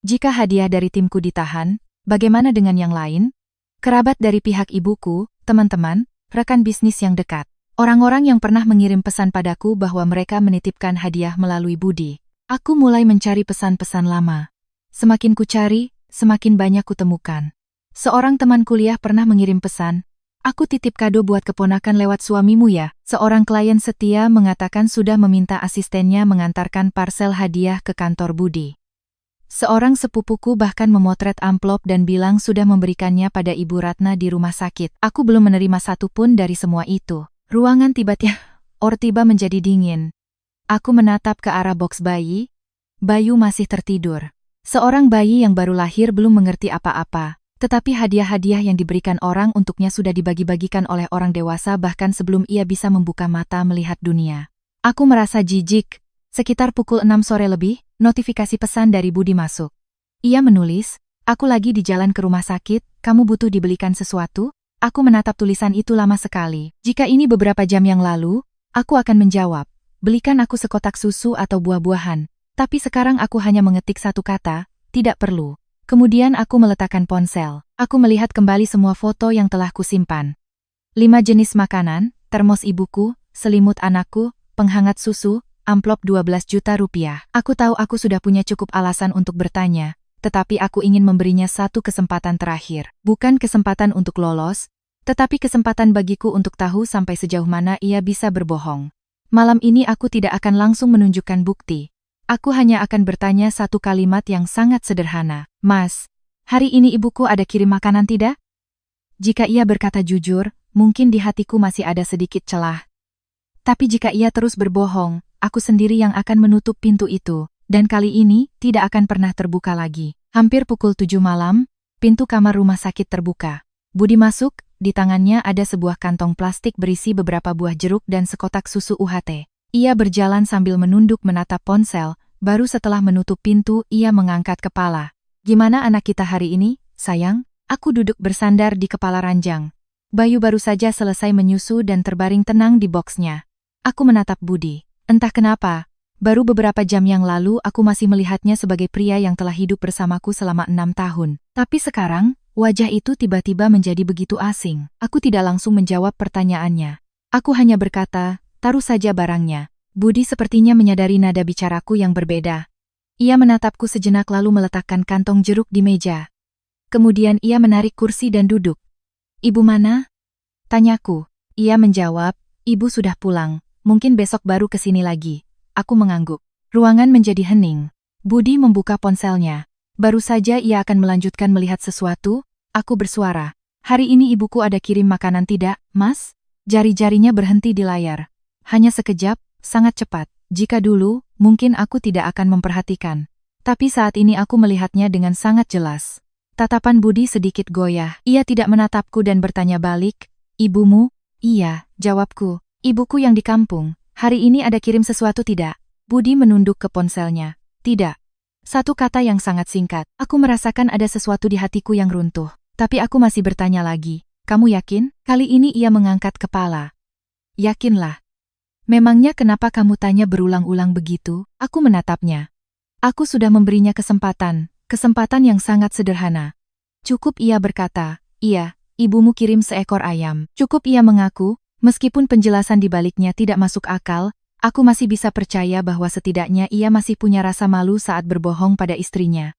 Jika hadiah dari timku ditahan, bagaimana dengan yang lain? Kerabat dari pihak ibuku, teman-teman, rekan bisnis yang dekat. Orang-orang yang pernah mengirim pesan padaku bahwa mereka menitipkan hadiah melalui Budi. Aku mulai mencari pesan-pesan lama. Semakin ku cari, semakin banyak kutemukan. Seorang teman kuliah pernah mengirim pesan, "Aku titip kado buat keponakan lewat suamimu ya." Seorang klien setia mengatakan sudah meminta asistennya mengantarkan parsel hadiah ke kantor Budi. Seorang sepupuku bahkan memotret amplop dan bilang sudah memberikannya pada Ibu Ratna di rumah sakit. Aku belum menerima satu pun dari semua itu. Ruangan tiba menjadi dingin. Aku menatap ke arah boks bayi. Bayu masih tertidur. Seorang bayi yang baru lahir belum mengerti apa-apa. Tetapi hadiah-hadiah yang diberikan orang untuknya sudah dibagi-bagikan oleh orang dewasa bahkan sebelum ia bisa membuka mata melihat dunia. Aku merasa jijik. Sekitar pukul 6 sore lebih, notifikasi pesan dari Budi masuk. Ia menulis, "Aku lagi di jalan ke rumah sakit, kamu butuh dibelikan sesuatu?" Aku menatap tulisan itu lama sekali. Jika ini beberapa jam yang lalu, aku akan menjawab, "Belikan aku sekotak susu atau buah-buahan." Tapi sekarang aku hanya mengetik satu kata, "Tidak perlu." Kemudian aku meletakkan ponsel. Aku melihat kembali semua foto yang telah kusimpan. 5 jenis makanan, termos ibuku, selimut anakku, penghangat susu, amplop 12 juta rupiah. Aku tahu aku sudah punya cukup alasan untuk bertanya, tetapi aku ingin memberinya satu kesempatan terakhir. Bukan kesempatan untuk lolos, tetapi kesempatan bagiku untuk tahu sampai sejauh mana ia bisa berbohong. Malam ini aku tidak akan langsung menunjukkan bukti. Aku hanya akan bertanya satu kalimat yang sangat sederhana. "Mas, hari ini ibuku ada kirim makanan tidak?" Jika ia berkata jujur, mungkin di hatiku masih ada sedikit celah. Tapi jika ia terus berbohong, aku sendiri yang akan menutup pintu itu, dan kali ini tidak akan pernah terbuka lagi. Hampir pukul 7 malam, pintu kamar rumah sakit terbuka. Budi masuk, di tangannya ada sebuah kantong plastik berisi beberapa buah jeruk dan sekotak susu UHT. Ia berjalan sambil menunduk menatap ponsel, baru setelah menutup pintu ia mengangkat kepala. "Gimana anak kita hari ini, sayang?" Aku duduk bersandar di kepala ranjang. Bayu baru saja selesai menyusu dan terbaring tenang di boksnya. Aku menatap Budi. Entah kenapa, baru beberapa jam yang lalu aku masih melihatnya sebagai pria yang telah hidup bersamaku selama 6 tahun. Tapi sekarang, wajah itu tiba-tiba menjadi begitu asing. Aku tidak langsung menjawab pertanyaannya. Aku hanya berkata, "Taruh saja barangnya." Budi sepertinya menyadari nada bicaraku yang berbeda. Ia menatapku sejenak lalu meletakkan kantong jeruk di meja. Kemudian ia menarik kursi dan duduk. "Ibu mana?" tanyaku. Ia menjawab, "Ibu sudah pulang, mungkin besok baru ke sini lagi." Aku mengangguk. Ruangan menjadi hening. Budi membuka ponselnya. Baru saja ia akan melanjutkan melihat sesuatu, aku bersuara, "Hari ini ibuku ada kirim makanan tidak, Mas?" Jari-jarinya berhenti di layar. Hanya sekejap, sangat cepat. Jika dulu, mungkin aku tidak akan memperhatikan. Tapi saat ini aku melihatnya dengan sangat jelas. Tatapan Budi sedikit goyah. Ia tidak menatapku dan bertanya balik, "Ibumu?" "Iya," jawabku. "Ibuku yang di kampung. Hari ini ada kirim sesuatu tidak?" Budi menunduk ke ponselnya. "Tidak." Satu kata yang sangat singkat. Aku merasakan ada sesuatu di hatiku yang runtuh. Tapi aku masih bertanya lagi, "Kamu yakin?" Kali ini ia mengangkat kepala. "Yakinlah." "Memangnya kenapa kamu tanya berulang-ulang begitu?" Aku menatapnya. Aku sudah memberinya kesempatan yang sangat sederhana. Cukup ia berkata, "Iya, ibumu kirim seekor ayam." Cukup ia mengaku, meskipun penjelasan di baliknya tidak masuk akal, aku masih bisa percaya bahwa setidaknya ia masih punya rasa malu saat berbohong pada istrinya.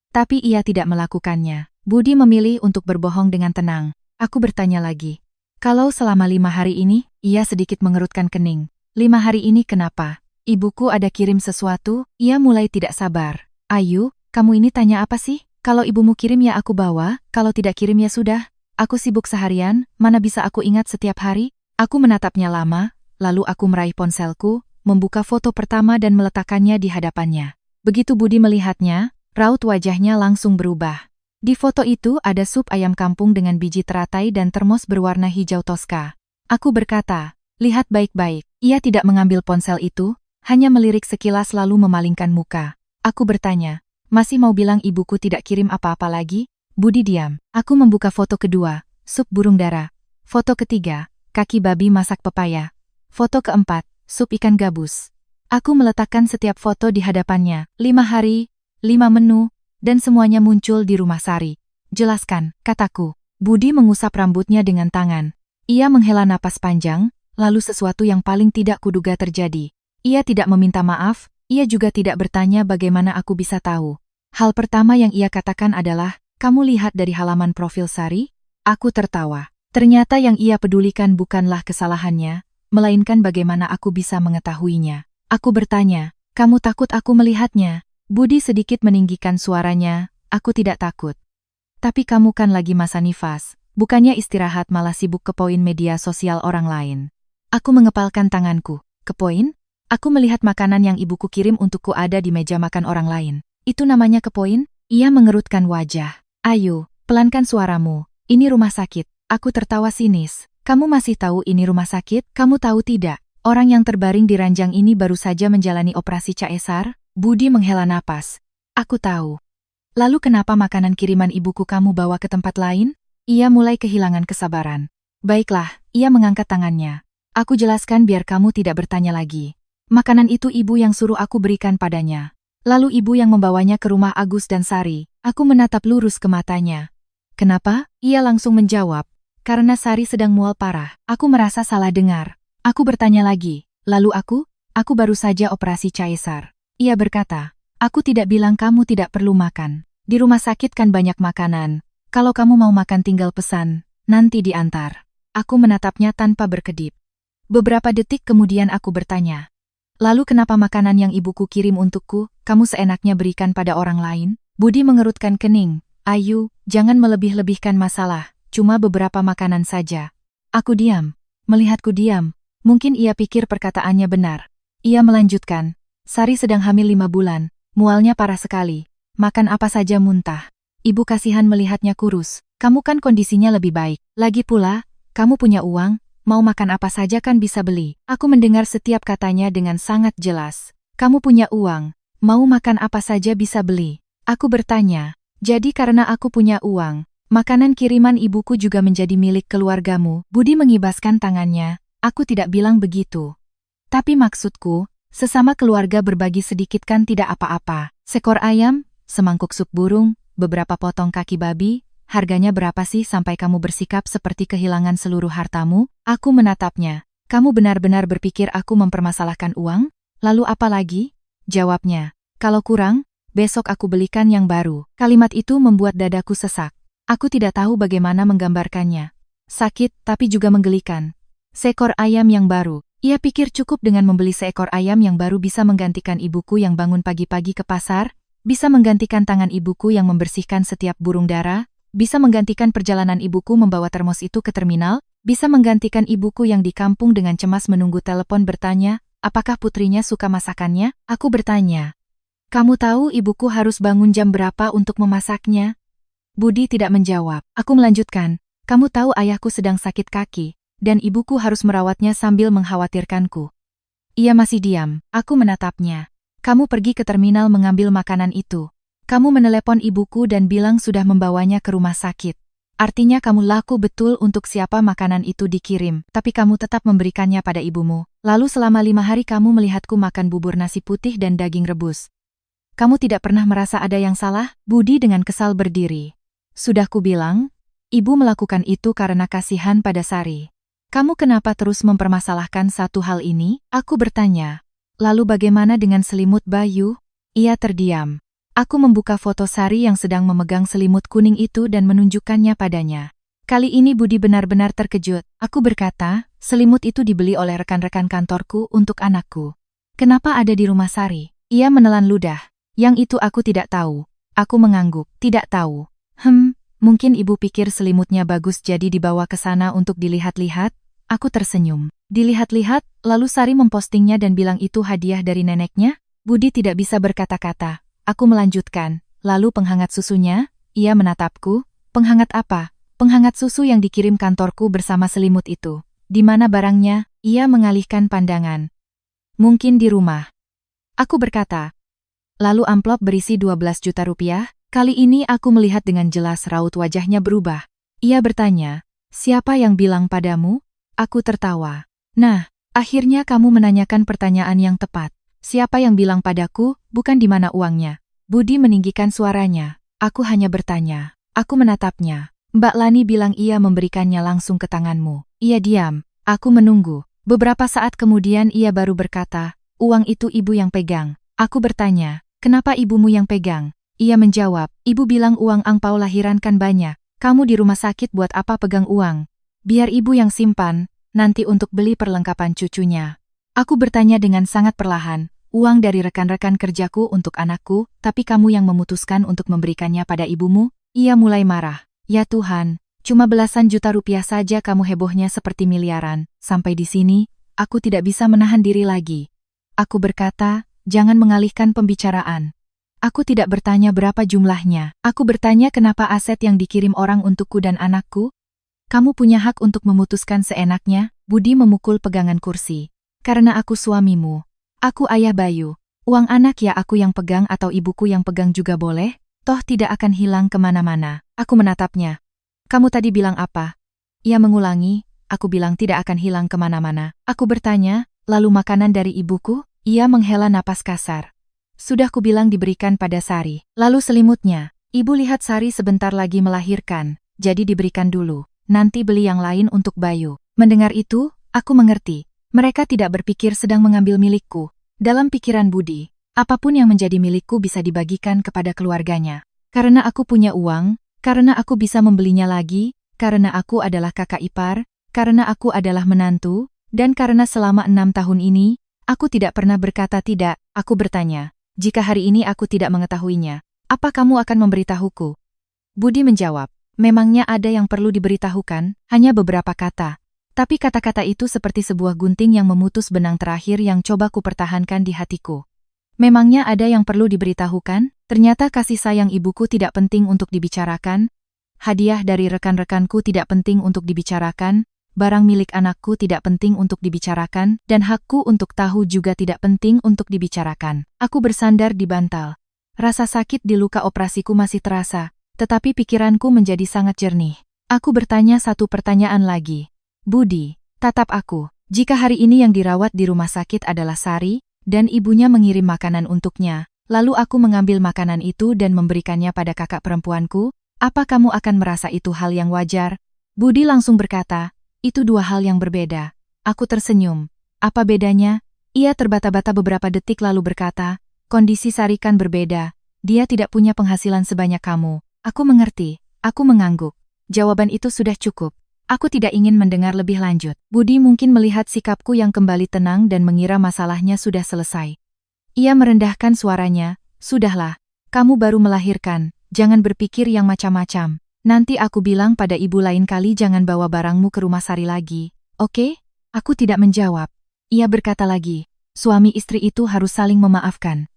Tapi ia tidak melakukannya. Budi memilih untuk berbohong dengan tenang. Aku bertanya lagi. "Kalau selama 5 hari ini," ia sedikit mengerutkan kening. "5 hari ini kenapa? Ibuku ada kirim sesuatu?" Ia mulai tidak sabar. "Ayu, kamu ini tanya apa sih? Kalau ibumu kirim ya aku bawa, kalau tidak kirim ya sudah. Aku sibuk seharian, mana bisa aku ingat setiap hari?" Aku menatapnya lama, lalu aku meraih ponselku, membuka foto pertama dan meletakkannya di hadapannya. Begitu Budi melihatnya, raut wajahnya langsung berubah. Di foto itu ada sup ayam kampung dengan biji teratai dan termos berwarna hijau toska. Aku berkata, lihat baik-baik. Ia tidak mengambil ponsel itu, hanya melirik sekilas lalu memalingkan muka. Aku bertanya, masih mau bilang ibuku tidak kirim apa-apa lagi? Budi diam. Aku membuka foto kedua, sup burung dara. Foto ketiga, kaki babi masak pepaya. Foto keempat, sup ikan gabus. Aku meletakkan setiap foto di hadapannya, 5 hari, 5 menu, dan semuanya muncul di rumah Sari. Jelaskan, kataku. Budi mengusap rambutnya dengan tangan. Ia menghela napas panjang, lalu sesuatu yang paling tidak kuduga terjadi. Ia tidak meminta maaf, ia juga tidak bertanya bagaimana aku bisa tahu. Hal pertama yang ia katakan adalah, kamu lihat dari halaman profil Sari? Aku tertawa. Ternyata yang ia pedulikan bukanlah kesalahannya, melainkan bagaimana aku bisa mengetahuinya. Aku bertanya, kamu takut aku melihatnya? Budi sedikit meninggikan suaranya, aku tidak takut. Tapi kamu kan lagi masa nifas, bukannya istirahat malah sibuk kepoin media sosial orang lain. Aku mengepalkan tanganku. Kepoin? Aku melihat makanan yang ibuku kirim untukku ada di meja makan orang lain. Itu namanya kepoin? Ia mengerutkan wajah. Ayo, pelankan suaramu. Ini rumah sakit. Aku tertawa sinis. Kamu masih tahu ini rumah sakit? Kamu tahu tidak? Orang yang terbaring di ranjang ini baru saja menjalani operasi caesar? Budi menghela napas. Aku tahu. Lalu kenapa makanan kiriman ibuku kamu bawa ke tempat lain? Ia mulai kehilangan kesabaran. Baiklah, ia mengangkat tangannya. Aku jelaskan biar kamu tidak bertanya lagi. Makanan itu ibu yang suruh aku berikan padanya. Lalu ibu yang membawanya ke rumah Agus dan Sari. Aku menatap lurus ke matanya. Kenapa? Ia langsung menjawab. Karena Sari sedang mual parah. Aku merasa salah dengar. Aku bertanya lagi. Lalu aku? Aku baru saja operasi caesar. Ia berkata, aku tidak bilang kamu tidak perlu makan. Di rumah sakit kan banyak makanan. Kalau kamu mau makan tinggal pesan, nanti diantar. Aku menatapnya tanpa berkedip. Beberapa detik kemudian aku bertanya. Lalu kenapa makanan yang ibuku kirim untukku, kamu seenaknya berikan pada orang lain? Budi mengerutkan kening. Ayu, jangan melebih-lebihkan masalah, cuma beberapa makanan saja. Aku diam. Melihatku diam, mungkin ia pikir perkataannya benar. Ia melanjutkan, Sari sedang hamil 5 bulan, mualnya parah sekali. Makan apa saja muntah. Ibu kasihan melihatnya kurus. Kamu kan kondisinya lebih baik. Lagi pula, kamu punya uang, mau makan apa saja kan bisa beli. Aku mendengar setiap katanya dengan sangat jelas. Kamu punya uang, mau makan apa saja bisa beli. Aku bertanya, jadi karena aku punya uang, makanan kiriman ibuku juga menjadi milik keluargamu? Budi mengibaskan tangannya, aku tidak bilang begitu. Tapi maksudku, sesama keluarga berbagi sedikit kan tidak apa-apa. Sekor ayam, semangkuk sup burung, beberapa potong kaki babi, harganya berapa sih sampai kamu bersikap seperti kehilangan seluruh hartamu? Aku menatapnya. Kamu benar-benar berpikir aku mempermasalahkan uang? Lalu apa lagi? Jawabnya. Kalau kurang, besok aku belikan yang baru. Kalimat itu membuat dadaku sesak. Aku tidak tahu bagaimana menggambarkannya. Sakit, tapi juga menggelikan. Seekor ayam yang baru. Ia pikir cukup dengan membeli seekor ayam yang baru bisa menggantikan ibuku yang bangun pagi-pagi ke pasar, bisa menggantikan tangan ibuku yang membersihkan setiap burung dara, bisa menggantikan perjalanan ibuku membawa termos itu ke terminal, bisa menggantikan ibuku yang di kampung dengan cemas menunggu telepon bertanya, apakah putrinya suka masakannya? Aku bertanya. Kamu tahu ibuku harus bangun jam berapa untuk memasaknya? Budi tidak menjawab. Aku melanjutkan, kamu tahu ayahku sedang sakit kaki, dan ibuku harus merawatnya sambil mengkhawatirkanku. Ia masih diam. Aku menatapnya. Kamu pergi ke terminal mengambil makanan itu. Kamu menelepon ibuku dan bilang sudah membawanya ke rumah sakit. Artinya kamu laku betul untuk siapa makanan itu dikirim, tapi kamu tetap memberikannya pada ibumu. Lalu selama 5 hari kamu melihatku makan bubur nasi putih dan daging rebus. Kamu tidak pernah merasa ada yang salah? Budi dengan kesal berdiri. Sudah kubilang, ibu melakukan itu karena kasihan pada Sari. Kamu kenapa terus mempermasalahkan satu hal ini? Aku bertanya. Lalu bagaimana dengan selimut Bayu? Ia terdiam. Aku membuka foto Sari yang sedang memegang selimut kuning itu dan menunjukkannya padanya. Kali ini Budi benar-benar terkejut. Aku berkata, selimut itu dibeli oleh rekan-rekan kantorku untuk anakku. Kenapa ada di rumah Sari? Ia menelan ludah. Yang itu aku tidak tahu. Aku mengangguk, tidak tahu. Mungkin ibu pikir selimutnya bagus jadi dibawa ke sana untuk dilihat-lihat? Aku tersenyum. Dilihat-lihat, lalu Sari mempostingnya dan bilang itu hadiah dari neneknya. Budi tidak bisa berkata-kata. Aku melanjutkan. Lalu penghangat susunya? Ia menatapku. Penghangat apa? Penghangat susu yang dikirim kantorku bersama selimut itu. Di mana barangnya? Ia mengalihkan pandangan. Mungkin di rumah. Aku berkata. Lalu amplop berisi 12 juta rupiah. Kali ini aku melihat dengan jelas raut wajahnya berubah. Ia bertanya, siapa yang bilang padamu? Aku tertawa. Nah, akhirnya kamu menanyakan pertanyaan yang tepat. Siapa yang bilang padaku, bukan di mana uangnya. Budi meninggikan suaranya. Aku hanya bertanya. Aku menatapnya. Mbak Lani bilang ia memberikannya langsung ke tanganmu. Ia diam. Aku menunggu. Beberapa saat kemudian ia baru berkata, uang itu ibu yang pegang. Aku bertanya, kenapa ibumu yang pegang? Ia menjawab, ibu bilang uang angpau lahiran kan banyak. Kamu di rumah sakit buat apa pegang uang? Biar ibu yang simpan, nanti untuk beli perlengkapan cucunya. Aku bertanya dengan sangat perlahan, uang dari rekan-rekan kerjaku untuk anakku, tapi kamu yang memutuskan untuk memberikannya pada ibumu? Ia mulai marah. Ya Tuhan, cuma belasan juta rupiah saja kamu hebohnya seperti miliaran. Sampai di sini, aku tidak bisa menahan diri lagi. Aku berkata, jangan mengalihkan pembicaraan. Aku tidak bertanya berapa jumlahnya. Aku bertanya kenapa aset yang dikirim orang untukku dan anakku? Kamu punya hak untuk memutuskan seenaknya. Budi memukul pegangan kursi. Karena aku suamimu. Aku ayah Bayu. Uang anak ya aku yang pegang atau ibuku yang pegang juga boleh. Toh tidak akan hilang kemana-mana. Aku menatapnya. Kamu tadi bilang apa? Ia mengulangi, aku bilang tidak akan hilang kemana-mana. Aku bertanya, lalu makanan dari ibuku? Ia menghela napas kasar. Sudah kubilang diberikan pada Sari. Lalu selimutnya. Ibu lihat Sari sebentar lagi melahirkan, jadi diberikan dulu. Nanti beli yang lain untuk Bayu. Mendengar itu, aku mengerti. Mereka tidak berpikir sedang mengambil milikku. Dalam pikiran Budi, apapun yang menjadi milikku bisa dibagikan kepada keluarganya. Karena aku punya uang, karena aku bisa membelinya lagi, karena aku adalah kakak ipar, karena aku adalah menantu, dan karena selama 6 tahun ini, aku tidak pernah berkata tidak. Aku bertanya, jika hari ini aku tidak mengetahuinya, apa kamu akan memberitahuku? Budi menjawab, memangnya ada yang perlu diberitahukan, hanya beberapa kata. Tapi kata-kata itu seperti sebuah gunting yang memutus benang terakhir yang coba kupertahankan di hatiku. Memangnya ada yang perlu diberitahukan? Ternyata kasih sayang ibuku tidak penting untuk dibicarakan, hadiah dari rekan-rekanku tidak penting untuk dibicarakan, barang milik anakku tidak penting untuk dibicarakan, dan hakku untuk tahu juga tidak penting untuk dibicarakan. Aku bersandar di bantal. Rasa sakit di luka operasiku masih terasa, tetapi pikiranku menjadi sangat jernih. Aku bertanya satu pertanyaan lagi. Budi, tatap aku. Jika hari ini yang dirawat di rumah sakit adalah Sari, dan ibunya mengirim makanan untuknya, lalu aku mengambil makanan itu dan memberikannya pada kakak perempuanku, apa kamu akan merasa itu hal yang wajar? Budi langsung berkata, itu dua hal yang berbeda. Aku tersenyum. Apa bedanya? Ia terbata-bata beberapa detik lalu berkata, kondisi Sari kan berbeda. Dia tidak punya penghasilan sebanyak kamu. Aku mengerti. Aku mengangguk. Jawaban itu sudah cukup. Aku tidak ingin mendengar lebih lanjut. Budi mungkin melihat sikapku yang kembali tenang dan mengira masalahnya sudah selesai. Ia merendahkan suaranya, sudahlah, kamu baru melahirkan, jangan berpikir yang macam-macam. Nanti aku bilang pada ibu lain kali jangan bawa barangmu ke rumah Sari lagi, oke? Aku tidak menjawab. Ia berkata lagi, suami istri itu harus saling memaafkan.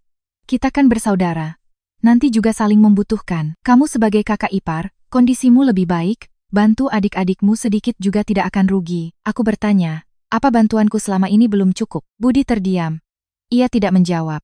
Kita kan bersaudara. Nanti juga saling membutuhkan. Kamu sebagai kakak ipar, kondisimu lebih baik. Bantu adik-adikmu sedikit juga tidak akan rugi. Aku bertanya, apa bantuanku selama ini belum cukup? Budi terdiam. Ia tidak menjawab.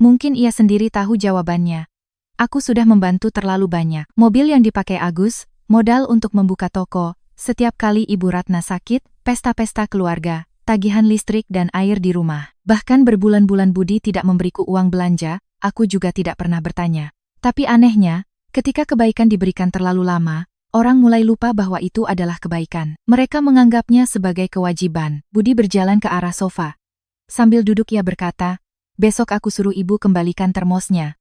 Mungkin ia sendiri tahu jawabannya. Aku sudah membantu terlalu banyak. Mobil yang dipakai Agus, modal untuk membuka toko, setiap kali Ibu Ratna sakit, pesta-pesta keluarga, tagihan listrik dan air di rumah. Bahkan berbulan-bulan Budi tidak memberiku uang belanja, aku juga tidak pernah bertanya. Tapi anehnya, ketika kebaikan diberikan terlalu lama, orang mulai lupa bahwa itu adalah kebaikan. Mereka menganggapnya sebagai kewajiban. Budi berjalan ke arah sofa. Sambil duduk ia berkata, besok aku suruh ibu kembalikan termosnya.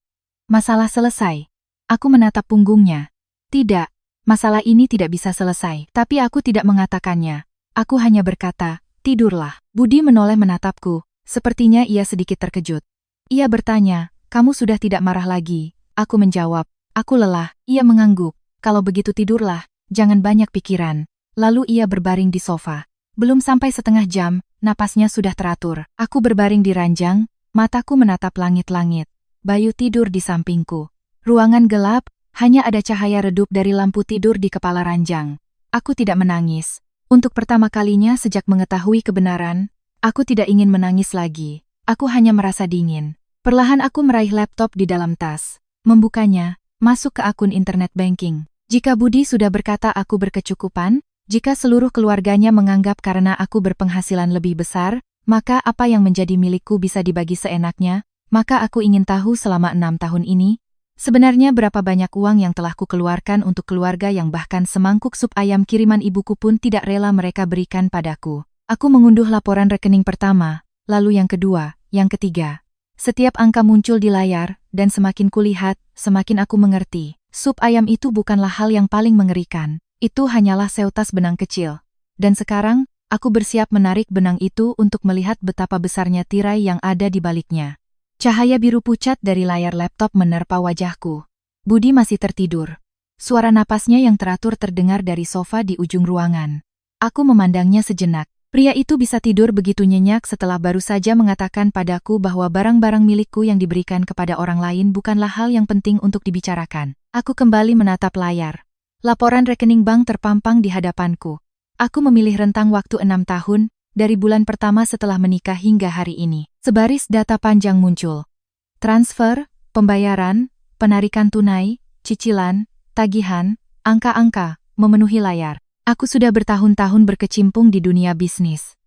Masalah selesai. Aku menatap punggungnya. Tidak, masalah ini tidak bisa selesai. Tapi aku tidak mengatakannya. Aku hanya berkata, tidurlah. Budi menoleh menatapku. Sepertinya ia sedikit terkejut. Ia bertanya, kamu sudah tidak marah lagi? Aku menjawab, aku lelah. Ia mengangguk. Kalau begitu tidurlah, jangan banyak pikiran. Lalu ia berbaring di sofa. Belum sampai setengah jam, napasnya sudah teratur. Aku berbaring di ranjang, mataku menatap langit-langit. Bayu tidur di sampingku. Ruangan gelap, hanya ada cahaya redup dari lampu tidur di kepala ranjang. Aku tidak menangis. Untuk pertama kalinya sejak mengetahui kebenaran, aku tidak ingin menangis lagi. Aku hanya merasa dingin. Perlahan aku meraih laptop di dalam tas. Membukanya, masuk ke akun internet banking. Jika Budi sudah berkata aku berkecukupan, jika seluruh keluarganya menganggap karena aku berpenghasilan lebih besar, maka apa yang menjadi milikku bisa dibagi seenaknya, maka aku ingin tahu selama 6 tahun ini, sebenarnya berapa banyak uang yang telah kukeluarkan untuk keluarga yang bahkan semangkuk sup ayam kiriman ibuku pun tidak rela mereka berikan padaku. Aku mengunduh laporan rekening pertama, lalu yang kedua, yang ketiga. Setiap angka muncul di layar, dan semakin kulihat, semakin aku mengerti. Sup ayam itu bukanlah hal yang paling mengerikan. Itu hanyalah seutas benang kecil. Dan sekarang, aku bersiap menarik benang itu untuk melihat betapa besarnya tirai yang ada di baliknya. Cahaya biru pucat dari layar laptop menerpa wajahku. Budi masih tertidur. Suara napasnya yang teratur terdengar dari sofa di ujung ruangan. Aku memandangnya sejenak. Pria itu bisa tidur begitu nyenyak setelah baru saja mengatakan padaku bahwa barang-barang milikku yang diberikan kepada orang lain bukanlah hal yang penting untuk dibicarakan. Aku kembali menatap layar. Laporan rekening bank terpampang di hadapanku. Aku memilih rentang waktu 6 tahun, dari bulan pertama setelah menikah hingga hari ini. Sebaris data panjang muncul. Transfer, pembayaran, penarikan tunai, cicilan, tagihan, angka-angka, memenuhi layar. Aku sudah bertahun-tahun berkecimpung di dunia bisnis.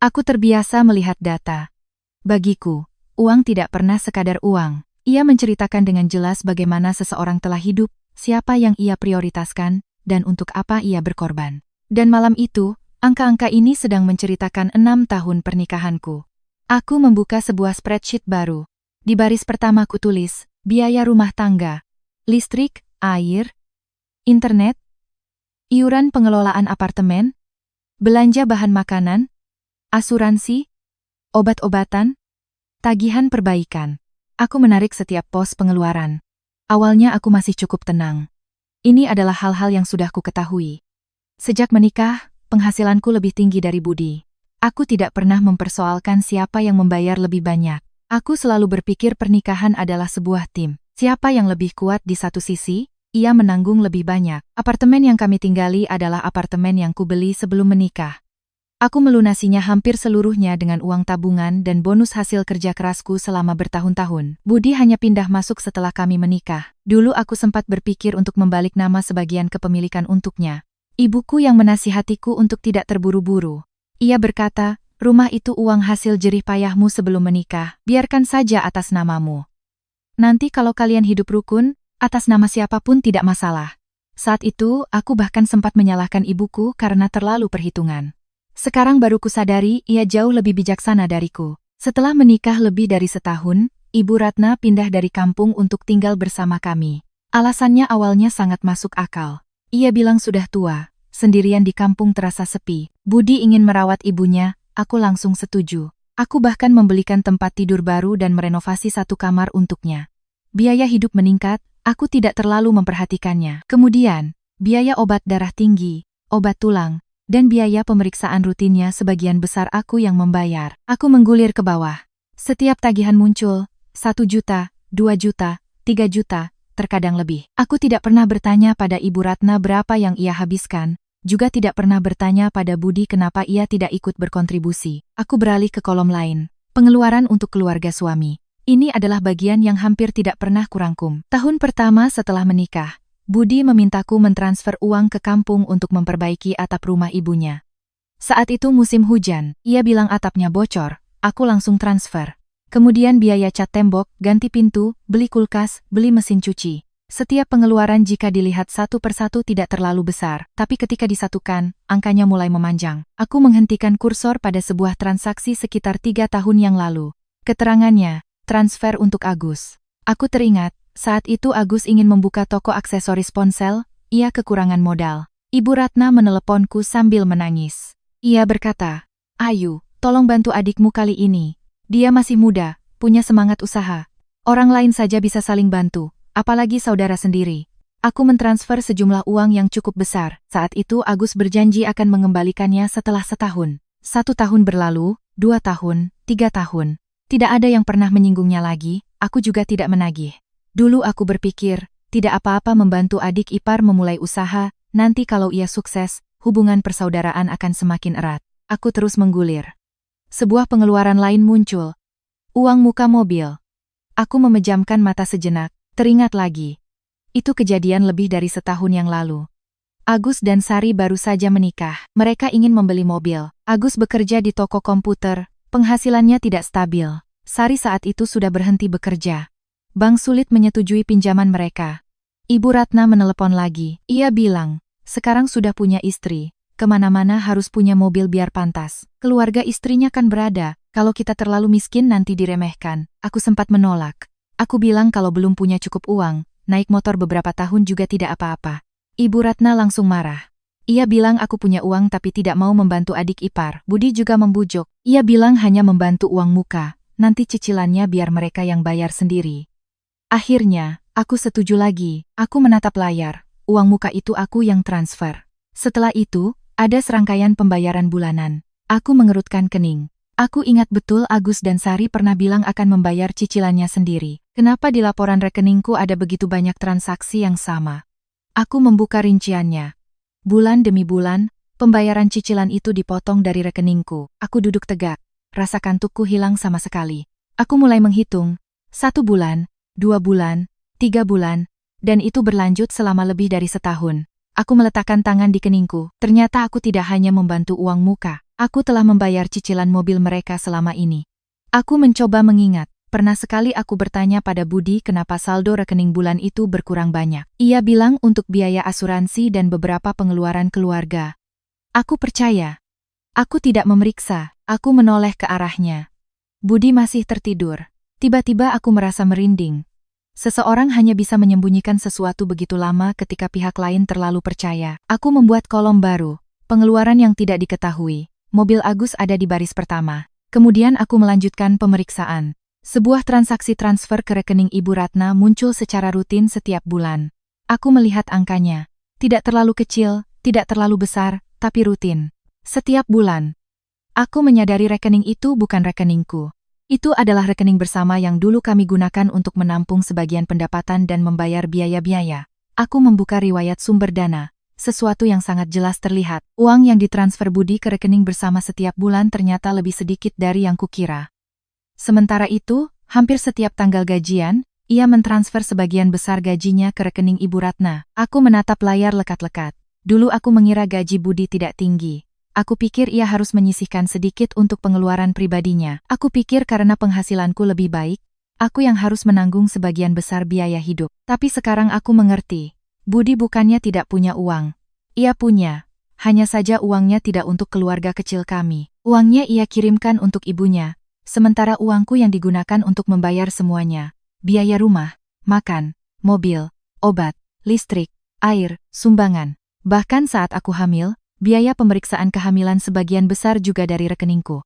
Aku terbiasa melihat data. Bagiku, uang tidak pernah sekadar uang. Ia menceritakan dengan jelas bagaimana seseorang telah hidup, siapa yang ia prioritaskan, dan untuk apa ia berkorban. Dan malam itu, angka-angka ini sedang menceritakan 6 tahun pernikahanku. Aku membuka sebuah spreadsheet baru. Di baris pertama kutulis, biaya rumah tangga, listrik, air, internet, iuran pengelolaan apartemen, belanja bahan makanan, asuransi, obat-obatan, tagihan perbaikan. Aku menarik setiap pos pengeluaran. Awalnya aku masih cukup tenang. Ini adalah hal-hal yang sudah ku ketahui. Sejak menikah, penghasilanku lebih tinggi dari Budi. Aku tidak pernah mempersoalkan siapa yang membayar lebih banyak. Aku selalu berpikir pernikahan adalah sebuah tim. Siapa yang lebih kuat di satu sisi, ia menanggung lebih banyak. Apartemen yang kami tinggali adalah apartemen yang kubeli sebelum menikah. Aku melunasinya hampir seluruhnya dengan uang tabungan dan bonus hasil kerja kerasku selama bertahun-tahun. Budi hanya pindah masuk setelah kami menikah. Dulu aku sempat berpikir untuk membalik nama sebagian kepemilikan untuknya. Ibuku yang menasihatiku untuk tidak terburu-buru. Ia berkata, rumah itu uang hasil jerih payahmu sebelum menikah, biarkan saja atas namamu. Nanti kalau kalian hidup rukun, atas nama siapapun tidak masalah. Saat itu, aku bahkan sempat menyalahkan ibuku karena terlalu perhitungan. Sekarang baru kusadari ia jauh lebih bijaksana dariku. Setelah menikah lebih dari setahun, Ibu Ratna pindah dari kampung untuk tinggal bersama kami. Alasannya awalnya sangat masuk akal. Ia bilang sudah tua, sendirian di kampung terasa sepi. Budi ingin merawat ibunya, aku langsung setuju. Aku bahkan membelikan tempat tidur baru dan merenovasi satu kamar untuknya. Biaya hidup meningkat, aku tidak terlalu memperhatikannya. Kemudian, biaya obat darah tinggi, obat tulang, dan biaya pemeriksaan rutinnya sebagian besar aku yang membayar. Aku menggulir ke bawah. Setiap tagihan muncul, 1 juta, 2 juta, 3 juta, terkadang lebih. Aku tidak pernah bertanya pada Ibu Ratna berapa yang ia habiskan, juga tidak pernah bertanya pada Budi kenapa ia tidak ikut berkontribusi. Aku beralih ke kolom lain, pengeluaran untuk keluarga suami. Ini adalah bagian yang hampir tidak pernah kurangkum. Tahun pertama setelah menikah, Budi memintaku mentransfer uang ke kampung untuk memperbaiki atap rumah ibunya. Saat itu musim hujan, ia bilang atapnya bocor, aku langsung transfer. Kemudian biaya cat tembok, ganti pintu, beli kulkas, beli mesin cuci. Setiap pengeluaran jika dilihat satu persatu tidak terlalu besar, tapi ketika disatukan, angkanya mulai memanjang. Aku menghentikan kursor pada sebuah transaksi sekitar 3 tahun yang lalu. Keterangannya, transfer untuk Agus. Aku teringat, saat itu Agus ingin membuka toko aksesoris ponsel, ia kekurangan modal. Ibu Ratna meneleponku sambil menangis. Ia berkata, "Ayu, tolong bantu adikmu kali ini. Dia masih muda, punya semangat usaha. Orang lain saja bisa saling bantu, apalagi saudara sendiri. Aku mentransfer sejumlah uang yang cukup besar. Saat itu Agus berjanji akan mengembalikannya setelah setahun. 1 tahun berlalu, 2 tahun, 3 tahun. Tidak ada yang pernah menyinggungnya lagi, aku juga tidak menagih. Dulu aku berpikir, tidak apa-apa membantu adik ipar memulai usaha, nanti kalau ia sukses, hubungan persaudaraan akan semakin erat. Aku terus menggulir. Sebuah pengeluaran lain muncul. Uang muka mobil. Aku memejamkan mata sejenak, teringat lagi. Itu kejadian lebih dari setahun yang lalu. Agus dan Sari baru saja menikah. Mereka ingin membeli mobil. Agus bekerja di toko komputer, penghasilannya tidak stabil. Sari saat itu sudah berhenti bekerja. Bank sulit menyetujui pinjaman mereka. Ibu Ratna menelepon lagi. Ia bilang, sekarang sudah punya istri. Kemana-mana harus punya mobil biar pantas. Keluarga istrinya kan berada. Kalau kita terlalu miskin nanti diremehkan. Aku sempat menolak. Aku bilang kalau belum punya cukup uang, naik motor beberapa tahun juga tidak apa-apa. Ibu Ratna langsung marah. Ia bilang aku punya uang tapi tidak mau membantu adik ipar. Budi juga membujuk. Ia bilang hanya membantu uang muka. Nanti cicilannya biar mereka yang bayar sendiri. Akhirnya, aku setuju lagi. Aku menatap layar. Uang muka itu aku yang transfer. Setelah itu, ada serangkaian pembayaran bulanan. Aku mengerutkan kening. Aku ingat betul Agus dan Sari pernah bilang akan membayar cicilannya sendiri. Kenapa di laporan rekeningku ada begitu banyak transaksi yang sama? Aku membuka rinciannya. Bulan demi bulan, pembayaran cicilan itu dipotong dari rekeningku. Aku duduk tegak. Rasa kantukku hilang sama sekali. Aku mulai menghitung. 1 bulan, 2 bulan, 3 bulan, dan itu berlanjut selama lebih dari setahun. Aku meletakkan tangan di keningku. Ternyata aku tidak hanya membantu uang muka. Aku telah membayar cicilan mobil mereka selama ini. Aku mencoba mengingat. Pernah sekali aku bertanya pada Budi kenapa saldo rekening bulan itu berkurang banyak. Ia bilang untuk biaya asuransi dan beberapa pengeluaran keluarga. Aku percaya. Aku tidak memeriksa. Aku menoleh ke arahnya. Budi masih tertidur. Tiba-tiba aku merasa merinding. Seseorang hanya bisa menyembunyikan sesuatu begitu lama ketika pihak lain terlalu percaya. Aku membuat kolom baru. Pengeluaran yang tidak diketahui. Mobil Agus ada di baris pertama. Kemudian aku melanjutkan pemeriksaan. Sebuah transaksi transfer ke rekening Ibu Ratna muncul secara rutin setiap bulan. Aku melihat angkanya. Tidak terlalu kecil, tidak terlalu besar, tapi rutin. Setiap bulan. Aku menyadari rekening itu bukan rekeningku. Itu adalah rekening bersama yang dulu kami gunakan untuk menampung sebagian pendapatan dan membayar biaya-biaya. Aku membuka riwayat sumber dana. Sesuatu yang sangat jelas terlihat. Uang yang ditransfer Budi ke rekening bersama setiap bulan ternyata lebih sedikit dari yang kukira. Sementara itu, hampir setiap tanggal gajian, ia mentransfer sebagian besar gajinya ke rekening Ibu Ratna. Aku menatap layar lekat-lekat. Dulu aku mengira gaji Budi tidak tinggi. Aku pikir ia harus menyisihkan sedikit untuk pengeluaran pribadinya. Aku pikir karena penghasilanku lebih baik, aku yang harus menanggung sebagian besar biaya hidup. Tapi sekarang aku mengerti. Budi bukannya tidak punya uang. Ia punya. Hanya saja uangnya tidak untuk keluarga kecil kami. Uangnya ia kirimkan untuk ibunya. Sementara uangku yang digunakan untuk membayar semuanya. Biaya rumah, makan, mobil, obat, listrik, air, sumbangan. Bahkan saat aku hamil, biaya pemeriksaan kehamilan sebagian besar juga dari rekeningku.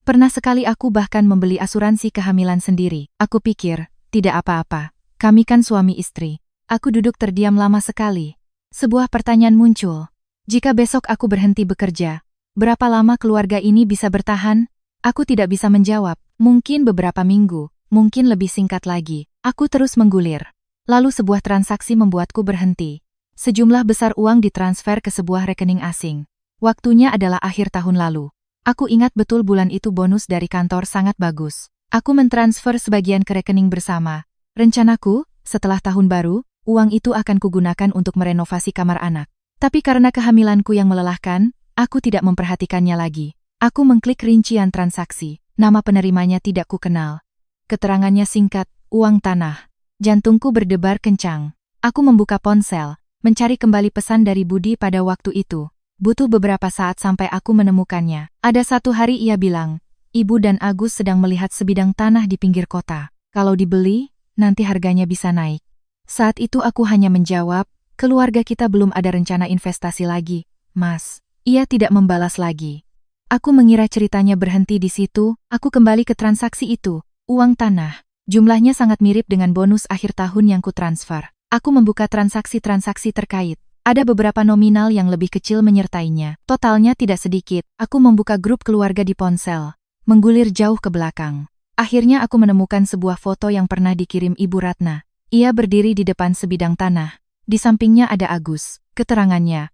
Pernah sekali aku bahkan membeli asuransi kehamilan sendiri. Aku pikir, tidak apa-apa. Kami kan suami istri. Aku duduk terdiam lama sekali. Sebuah pertanyaan muncul. Jika besok aku berhenti bekerja, berapa lama keluarga ini bisa bertahan? Aku tidak bisa menjawab. Mungkin beberapa minggu, mungkin lebih singkat lagi. Aku terus menggulir. Lalu sebuah transaksi membuatku berhenti. Sejumlah besar uang ditransfer ke sebuah rekening asing. Waktunya adalah akhir tahun lalu. Aku ingat betul bulan itu bonus dari kantor sangat bagus. Aku mentransfer sebagian ke rekening bersama. Rencanaku, setelah tahun baru, uang itu akan kugunakan untuk merenovasi kamar anak. Tapi karena kehamilanku yang melelahkan, aku tidak memperhatikannya lagi. Aku mengklik rincian transaksi. Nama penerimanya tidak kukenal. Keterangannya singkat, uang tanah. Jantungku berdebar kencang. Aku membuka ponsel, mencari kembali pesan dari Budi pada waktu itu. Butuh beberapa saat sampai aku menemukannya. Ada satu hari ia bilang, Ibu dan Agus sedang melihat sebidang tanah di pinggir kota. Kalau dibeli, nanti harganya bisa naik. Saat itu aku hanya menjawab, keluarga kita belum ada rencana investasi lagi, Mas. Ia tidak membalas lagi. Aku mengira ceritanya berhenti di situ. Aku kembali ke transaksi itu, uang tanah. Jumlahnya sangat mirip dengan bonus akhir tahun yang kutransfer. Aku membuka transaksi-transaksi terkait. Ada beberapa nominal yang lebih kecil menyertainya. Totalnya tidak sedikit. Aku membuka grup keluarga di ponsel. Menggulir jauh ke belakang. Akhirnya aku menemukan sebuah foto yang pernah dikirim Ibu Ratna. Ia berdiri di depan sebidang tanah. Di sampingnya ada Agus. Keterangannya,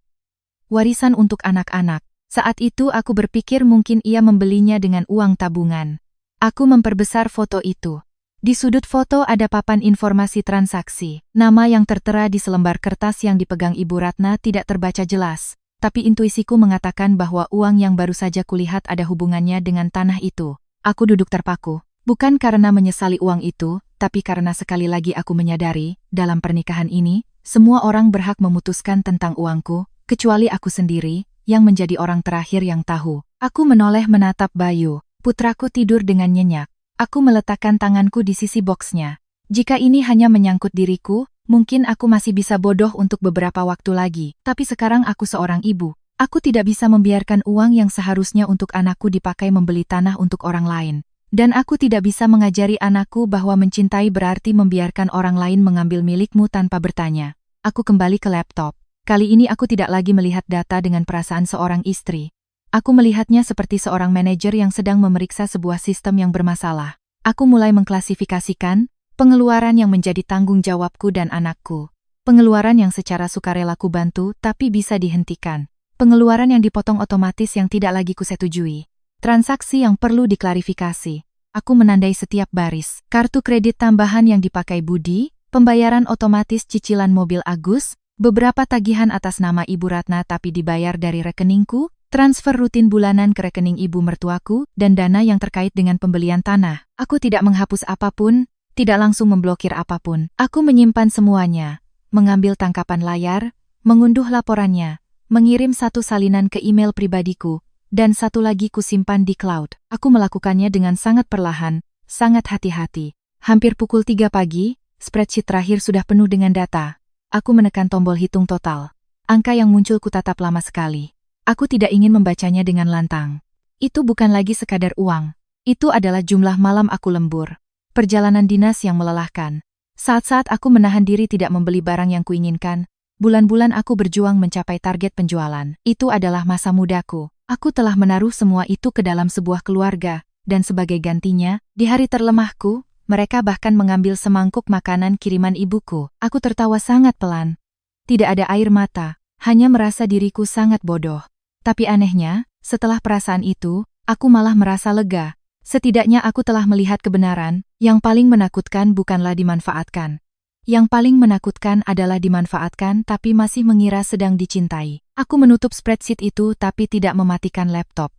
warisan untuk anak-anak. Saat itu aku berpikir mungkin ia membelinya dengan uang tabungan. Aku memperbesar foto itu. Di sudut foto ada papan informasi transaksi. Nama yang tertera di selembar kertas yang dipegang Ibu Ratna tidak terbaca jelas. Tapi intuisiku mengatakan bahwa uang yang baru saja kulihat ada hubungannya dengan tanah itu. Aku duduk terpaku. Bukan karena menyesali uang itu, tapi karena sekali lagi aku menyadari, dalam pernikahan ini, semua orang berhak memutuskan tentang uangku, kecuali aku sendiri, yang menjadi orang terakhir yang tahu. Aku menoleh menatap Bayu. Putraku tidur dengan nyenyak. Aku meletakkan tanganku di sisi boksnya. Jika ini hanya menyangkut diriku, mungkin aku masih bisa bodoh untuk beberapa waktu lagi. Tapi sekarang aku seorang ibu. Aku tidak bisa membiarkan uang yang seharusnya untuk anakku dipakai membeli tanah untuk orang lain. Dan aku tidak bisa mengajari anakku bahwa mencintai berarti membiarkan orang lain mengambil milikmu tanpa bertanya. Aku kembali ke laptop. Kali ini aku tidak lagi melihat data dengan perasaan seorang istri. Aku melihatnya seperti seorang manajer yang sedang memeriksa sebuah sistem yang bermasalah. Aku mulai mengklasifikasikan pengeluaran yang menjadi tanggung jawabku dan anakku. Pengeluaran yang secara sukarela ku bantu tapi bisa dihentikan. Pengeluaran yang dipotong otomatis yang tidak lagi kusetujui. Transaksi yang perlu diklarifikasi. Aku menandai setiap baris. Kartu kredit tambahan yang dipakai Budi, pembayaran otomatis cicilan mobil Agus, beberapa tagihan atas nama Ibu Ratna tapi dibayar dari rekeningku, transfer rutin bulanan ke rekening ibu mertuaku, dan dana yang terkait dengan pembelian tanah. Aku tidak menghapus apapun, tidak langsung memblokir apapun. Aku menyimpan semuanya, mengambil tangkapan layar, mengunduh laporannya, mengirim satu salinan ke email pribadiku, dan satu lagi kusimpan di cloud. Aku melakukannya dengan sangat perlahan, sangat hati-hati. Hampir pukul 3 pagi, spreadsheet terakhir sudah penuh dengan data. Aku menekan tombol hitung total. Angka yang muncul kutatap lama sekali. Aku tidak ingin membacanya dengan lantang. Itu bukan lagi sekadar uang. Itu adalah jumlah malam aku lembur. Perjalanan dinas yang melelahkan. Saat-saat aku menahan diri tidak membeli barang yang kuinginkan, bulan-bulan aku berjuang mencapai target penjualan. Itu adalah masa mudaku. Aku telah menaruh semua itu ke dalam sebuah keluarga, dan sebagai gantinya, di hari terlemahku, mereka bahkan mengambil semangkuk makanan kiriman ibuku. Aku tertawa sangat pelan. Tidak ada air mata, hanya merasa diriku sangat bodoh. Tapi anehnya, setelah perasaan itu, aku malah merasa lega. Setidaknya aku telah melihat kebenaran. Yang paling menakutkan bukanlah dimanfaatkan. Yang paling menakutkan adalah dimanfaatkan tapi masih mengira sedang dicintai. Aku menutup spreadsheet itu tapi tidak mematikan laptop.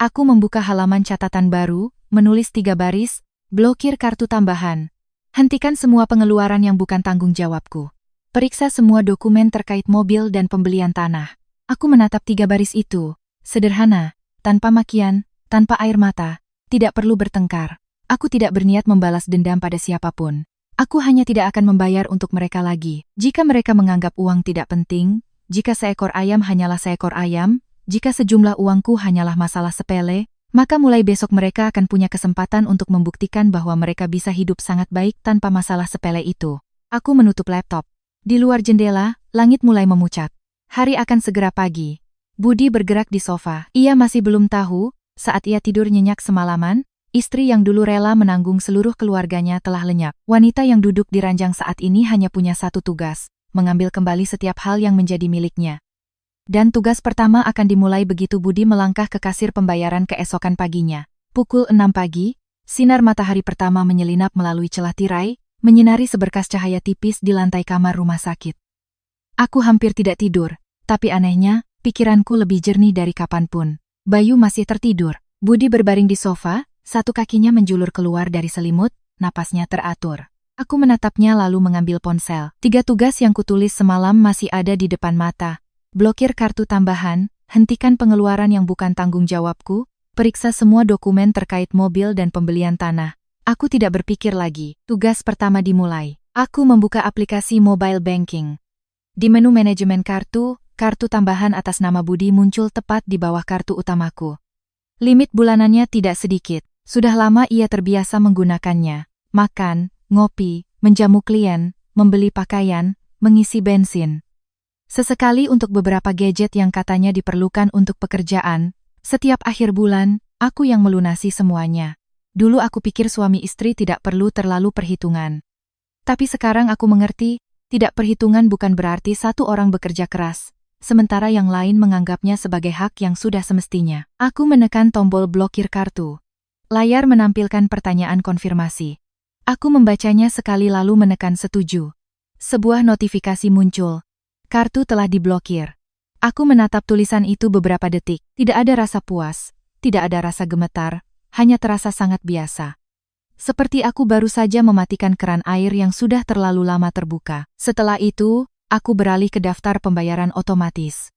Aku membuka halaman catatan baru, menulis 3 baris, blokir kartu tambahan. Hentikan semua pengeluaran yang bukan tanggung jawabku. Periksa semua dokumen terkait mobil dan pembelian tanah. Aku menatap 3 baris itu. Sederhana, tanpa makian, tanpa air mata, tidak perlu bertengkar. Aku tidak berniat membalas dendam pada siapapun. Aku hanya tidak akan membayar untuk mereka lagi. Jika mereka menganggap uang tidak penting, jika seekor ayam hanyalah seekor ayam, jika sejumlah uangku hanyalah masalah sepele, maka mulai besok mereka akan punya kesempatan untuk membuktikan bahwa mereka bisa hidup sangat baik tanpa masalah sepele itu. Aku menutup laptop. Di luar jendela, langit mulai memucat. Hari akan segera pagi. Budi bergerak di sofa. Ia masih belum tahu, saat ia tidur nyenyak semalaman, istri yang dulu rela menanggung seluruh keluarganya telah lenyap. Wanita yang duduk di ranjang saat ini hanya punya satu tugas, mengambil kembali setiap hal yang menjadi miliknya. Dan tugas pertama akan dimulai begitu Budi melangkah ke kasir pembayaran keesokan paginya. Pukul 6 pagi, sinar matahari pertama menyelinap melalui celah tirai, menyinari seberkas cahaya tipis di lantai kamar rumah sakit. Aku hampir tidak tidur, tapi anehnya, pikiranku lebih jernih dari kapanpun. Bayu masih tertidur. Budi berbaring di sofa, satu kakinya menjulur keluar dari selimut, napasnya teratur. Aku menatapnya lalu mengambil ponsel. 3 tugas yang kutulis semalam masih ada di depan mata. Blokir kartu tambahan, hentikan pengeluaran yang bukan tanggung jawabku, periksa semua dokumen terkait mobil dan pembelian tanah. Aku tidak berpikir lagi. Tugas pertama dimulai. Aku membuka aplikasi mobile banking. Di menu manajemen kartu tambahan atas nama Budi muncul tepat di bawah kartu utamaku. Limit bulanannya tidak sedikit. Sudah lama ia terbiasa menggunakannya. Makan, ngopi, menjamu klien, membeli pakaian, mengisi bensin. Sesekali untuk beberapa gadget yang katanya diperlukan untuk pekerjaan. Setiap akhir bulan, aku yang melunasi semuanya. Dulu aku pikir suami istri tidak perlu terlalu perhitungan. Tapi sekarang aku mengerti, tidak perhitungan bukan berarti satu orang bekerja keras, sementara yang lain menganggapnya sebagai hak yang sudah semestinya. Aku menekan tombol blokir kartu. Layar menampilkan pertanyaan konfirmasi. Aku membacanya sekali lalu menekan setuju. Sebuah notifikasi muncul. Kartu telah diblokir. Aku menatap tulisan itu beberapa detik. Tidak ada rasa puas, tidak ada rasa gemetar, hanya terasa sangat biasa. Seperti aku baru saja mematikan keran air yang sudah terlalu lama terbuka. Setelah itu, aku beralih ke daftar pembayaran otomatis.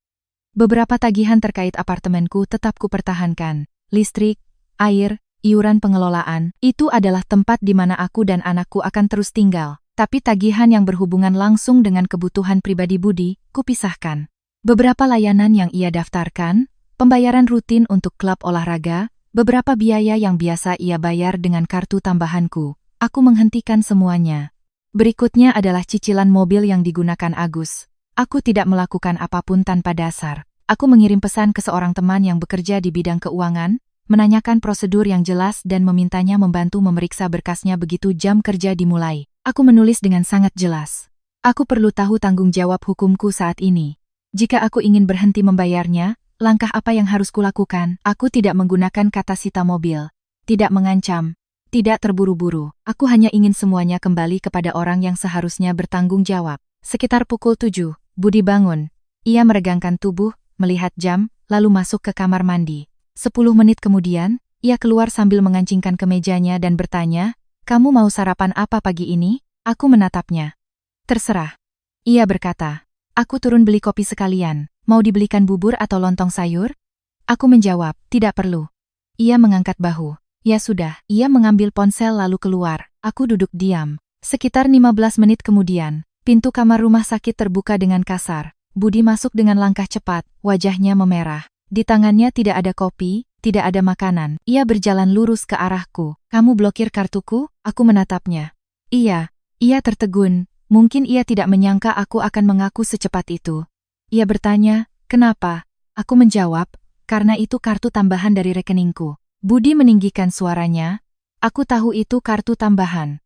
Beberapa tagihan terkait apartemenku tetap kupertahankan. Listrik, air, iuran pengelolaan, itu adalah tempat di mana aku dan anakku akan terus tinggal. Tapi tagihan yang berhubungan langsung dengan kebutuhan pribadi Budi, kupisahkan. Beberapa layanan yang ia daftarkan, pembayaran rutin untuk klub olahraga, beberapa biaya yang biasa ia bayar dengan kartu tambahanku, aku menghentikan semuanya. Berikutnya adalah cicilan mobil yang digunakan Agus. Aku tidak melakukan apapun tanpa dasar. Aku mengirim pesan ke seorang teman yang bekerja di bidang keuangan, menanyakan prosedur yang jelas dan memintanya membantu memeriksa berkasnya begitu jam kerja dimulai. Aku menulis dengan sangat jelas. Aku perlu tahu tanggung jawab hukumku saat ini. Jika aku ingin berhenti membayarnya, langkah apa yang harus kulakukan? Aku tidak menggunakan kata sita mobil. Tidak mengancam. Tidak terburu-buru. Aku hanya ingin semuanya kembali kepada orang yang seharusnya bertanggung jawab. Sekitar pukul 7, Budi bangun. Ia meregangkan tubuh, melihat jam, lalu masuk ke kamar mandi. 10 menit kemudian, ia keluar sambil mengancingkan kemejanya dan bertanya, "Kamu mau sarapan apa pagi ini?" Aku menatapnya. "Terserah." Ia berkata, "Aku turun beli kopi sekalian. Mau dibelikan bubur atau lontong sayur?" Aku menjawab, "Tidak perlu." Ia mengangkat bahu. "Ya sudah." Ia mengambil ponsel lalu keluar. Aku duduk diam. Sekitar 15 menit kemudian, pintu kamar rumah sakit terbuka dengan kasar. Budi masuk dengan langkah cepat, wajahnya memerah. Di tangannya tidak ada kopi, tidak ada makanan. Ia berjalan lurus ke arahku. "Kamu blokir kartuku?" Aku menatapnya. "Iya." Ia tertegun. Mungkin ia tidak menyangka aku akan mengaku secepat itu. Ia bertanya, "Kenapa?" Aku menjawab, "Karena itu kartu tambahan dari rekeningku." Budi meninggikan suaranya, "Aku tahu itu kartu tambahan.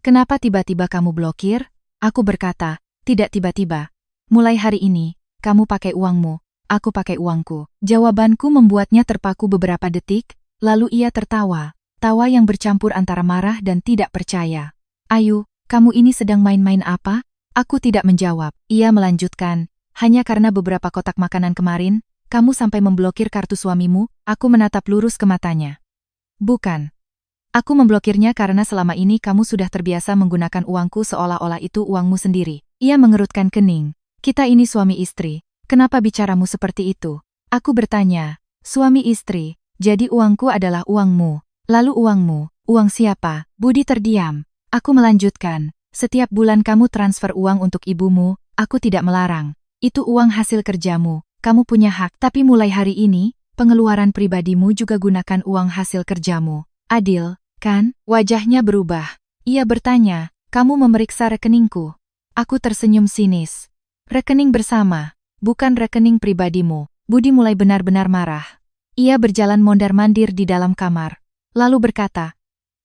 Kenapa tiba-tiba kamu blokir?" Aku berkata, "Tidak tiba-tiba. Mulai hari ini, kamu pakai uangmu, aku pakai uangku." Jawabanku membuatnya terpaku beberapa detik, lalu ia tertawa. Tawa yang bercampur antara marah dan tidak percaya. "Ayu, kamu ini sedang main-main apa?" Aku tidak menjawab. Ia melanjutkan, "Hanya karena beberapa kotak makanan kemarin, kamu sampai memblokir kartu suamimu." Aku menatap lurus ke matanya. "Bukan. Aku memblokirnya karena selama ini kamu sudah terbiasa menggunakan uangku seolah-olah itu uangmu sendiri." Ia mengerutkan kening. "Kita ini suami istri. Kenapa bicaramu seperti itu?" Aku bertanya, "Suami istri, jadi uangku adalah uangmu. Lalu uangmu, uang siapa?" Budi terdiam. Aku melanjutkan, "Setiap bulan kamu transfer uang untuk ibumu, aku tidak melarang. Itu uang hasil kerjamu, kamu punya hak. Tapi mulai hari ini, pengeluaran pribadimu juga gunakan uang hasil kerjamu. Adil, kan?" Wajahnya berubah. Ia bertanya, "Kamu memeriksa rekeningku?" Aku tersenyum sinis. "Rekening bersama, bukan rekening pribadimu." Budi mulai benar-benar marah. Ia berjalan mondar-mandir di dalam kamar. Lalu berkata,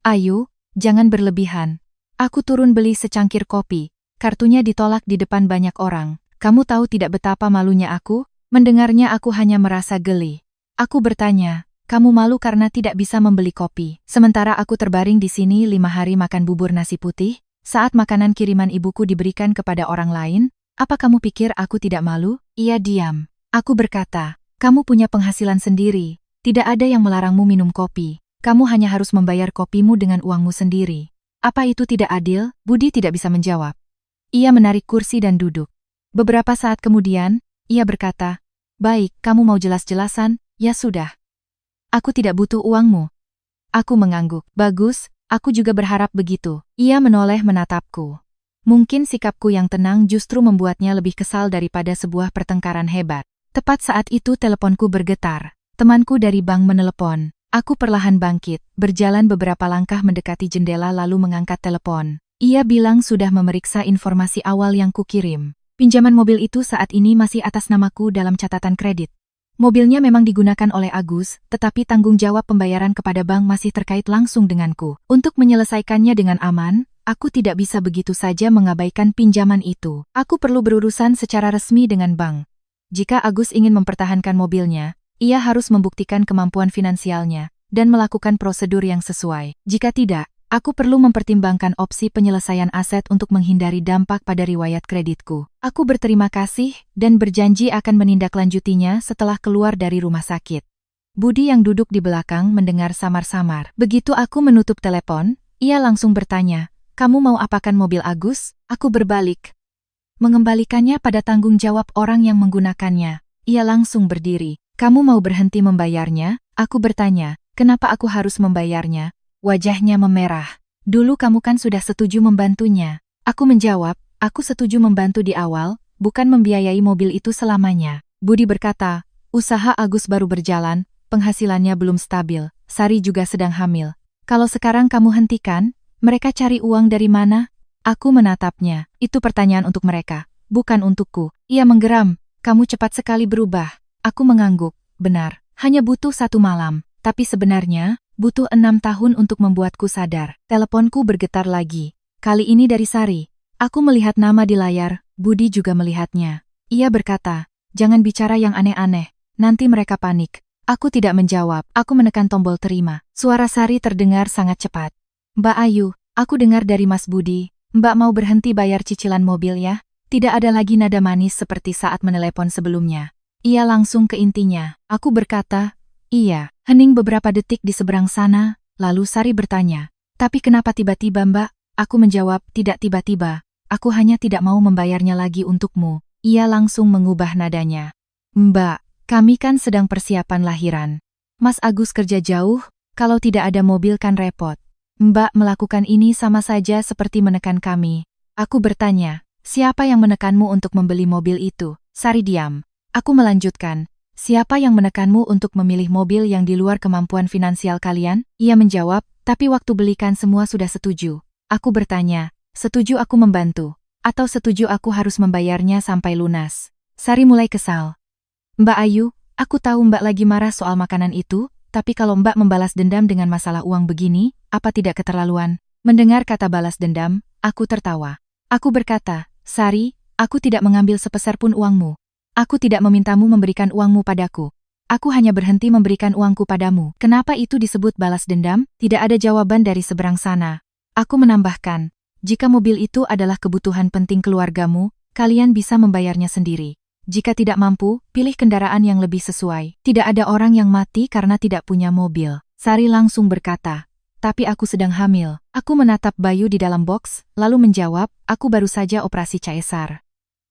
"Ayu, jangan berlebihan. Aku turun beli secangkir kopi. Kartunya ditolak di depan banyak orang. Kamu tahu tidak betapa malunya aku?" Mendengarnya aku hanya merasa geli. Aku bertanya, "Kamu malu karena tidak bisa membeli kopi? Sementara aku terbaring di sini 5 hari makan bubur nasi putih, saat makanan kiriman ibuku diberikan kepada orang lain, apa kamu pikir aku tidak malu?" Ia diam. Aku berkata, "Kamu punya penghasilan sendiri. Tidak ada yang melarangmu minum kopi. Kamu hanya harus membayar kopimu dengan uangmu sendiri. Apa itu tidak adil?" Budi tidak bisa menjawab. Ia menarik kursi dan duduk. Beberapa saat kemudian, ia berkata, "Baik, kamu mau jelas-jelasan? Ya sudah. Aku tidak butuh uangmu." Aku mengangguk. "Bagus, aku juga berharap begitu." Ia menoleh menatapku. Mungkin sikapku yang tenang justru membuatnya lebih kesal daripada sebuah pertengkaran hebat. Tepat saat itu teleponku bergetar. Temanku dari bank menelepon. Aku perlahan bangkit, berjalan beberapa langkah mendekati jendela lalu mengangkat telepon. Ia bilang sudah memeriksa informasi awal yang kukirim. Pinjaman mobil itu saat ini masih atas namaku dalam catatan kredit. Mobilnya memang digunakan oleh Agus, tetapi tanggung jawab pembayaran kepada bank masih terkait langsung denganku. Untuk menyelesaikannya dengan aman, aku tidak bisa begitu saja mengabaikan pinjaman itu. Aku perlu berurusan secara resmi dengan bank. Jika Agus ingin mempertahankan mobilnya, ia harus membuktikan kemampuan finansialnya dan melakukan prosedur yang sesuai. Jika tidak, aku perlu mempertimbangkan opsi penyelesaian aset untuk menghindari dampak pada riwayat kreditku. Aku berterima kasih dan berjanji akan menindaklanjutinya setelah keluar dari rumah sakit. Budi yang duduk di belakang mendengar samar-samar. Begitu aku menutup telepon, ia langsung bertanya, "Kamu mau apakan mobil Agus?" Aku berbalik. Mengembalikannya pada tanggung jawab orang yang menggunakannya. Ia langsung berdiri. "Kamu mau berhenti membayarnya?" Aku bertanya, "Kenapa aku harus membayarnya?" Wajahnya memerah. "Dulu kamu kan sudah setuju membantunya." Aku menjawab, "Aku setuju membantu di awal, bukan membiayai mobil itu selamanya." Budi berkata, "Usaha Agus baru berjalan, penghasilannya belum stabil, Sari juga sedang hamil. Kalau sekarang kamu hentikan, mereka cari uang dari mana?" Aku menatapnya. "Itu pertanyaan untuk mereka, bukan untukku." Ia menggeram, "Kamu cepat sekali berubah." Aku mengangguk. "Benar, hanya butuh 1 malam, tapi sebenarnya butuh 6 tahun untuk membuatku sadar." Teleponku bergetar lagi. Kali ini dari Sari. Aku melihat nama di layar, Budi juga melihatnya. Ia berkata, "Jangan bicara yang aneh-aneh, nanti mereka panik." Aku tidak menjawab, aku menekan tombol terima. Suara Sari terdengar sangat cepat. "Mbak Ayu, aku dengar dari Mas Budi, Mbak mau berhenti bayar cicilan mobil ya?" Tidak ada lagi nada manis seperti saat menelepon sebelumnya. Ia langsung ke intinya. Aku berkata, "Iya." Hening beberapa detik di seberang sana, lalu Sari bertanya, "Tapi kenapa tiba-tiba Mbak?" Aku menjawab, "Tidak tiba-tiba, aku hanya tidak mau membayarnya lagi untukmu." Ia langsung mengubah nadanya. "Mbak, kami kan sedang persiapan lahiran. Mas Agus kerja jauh, kalau tidak ada mobil kan repot. Mbak melakukan ini sama saja seperti menekan kami." Aku bertanya, "Siapa yang menekanmu untuk membeli mobil itu?" Sari diam. Aku melanjutkan, "Siapa yang menekanmu untuk memilih mobil yang di luar kemampuan finansial kalian?" Ia menjawab, "Tapi waktu belikan semua sudah setuju." Aku bertanya, "Setuju aku membantu? Atau setuju aku harus membayarnya sampai lunas?" Sari mulai kesal. "Mbak Ayu, aku tahu Mbak lagi marah soal makanan itu, tapi kalau Mbak membalas dendam dengan masalah uang begini, apa tidak keterlaluan?" Mendengar kata balas dendam, aku tertawa. Aku berkata, "Sari, aku tidak mengambil sepeser pun uangmu. Aku tidak memintamu memberikan uangmu padaku. Aku hanya berhenti memberikan uangku padamu." "Kenapa itu disebut balas dendam?" Tidak ada jawaban dari seberang sana. Aku menambahkan, "Jika mobil itu adalah kebutuhan penting keluargamu, kalian bisa membayarnya sendiri. Jika tidak mampu, pilih kendaraan yang lebih sesuai. Tidak ada orang yang mati karena tidak punya mobil." Sari langsung berkata, "Tapi aku sedang hamil." Aku menatap Bayu di dalam box, lalu menjawab, "Aku baru saja operasi caesar.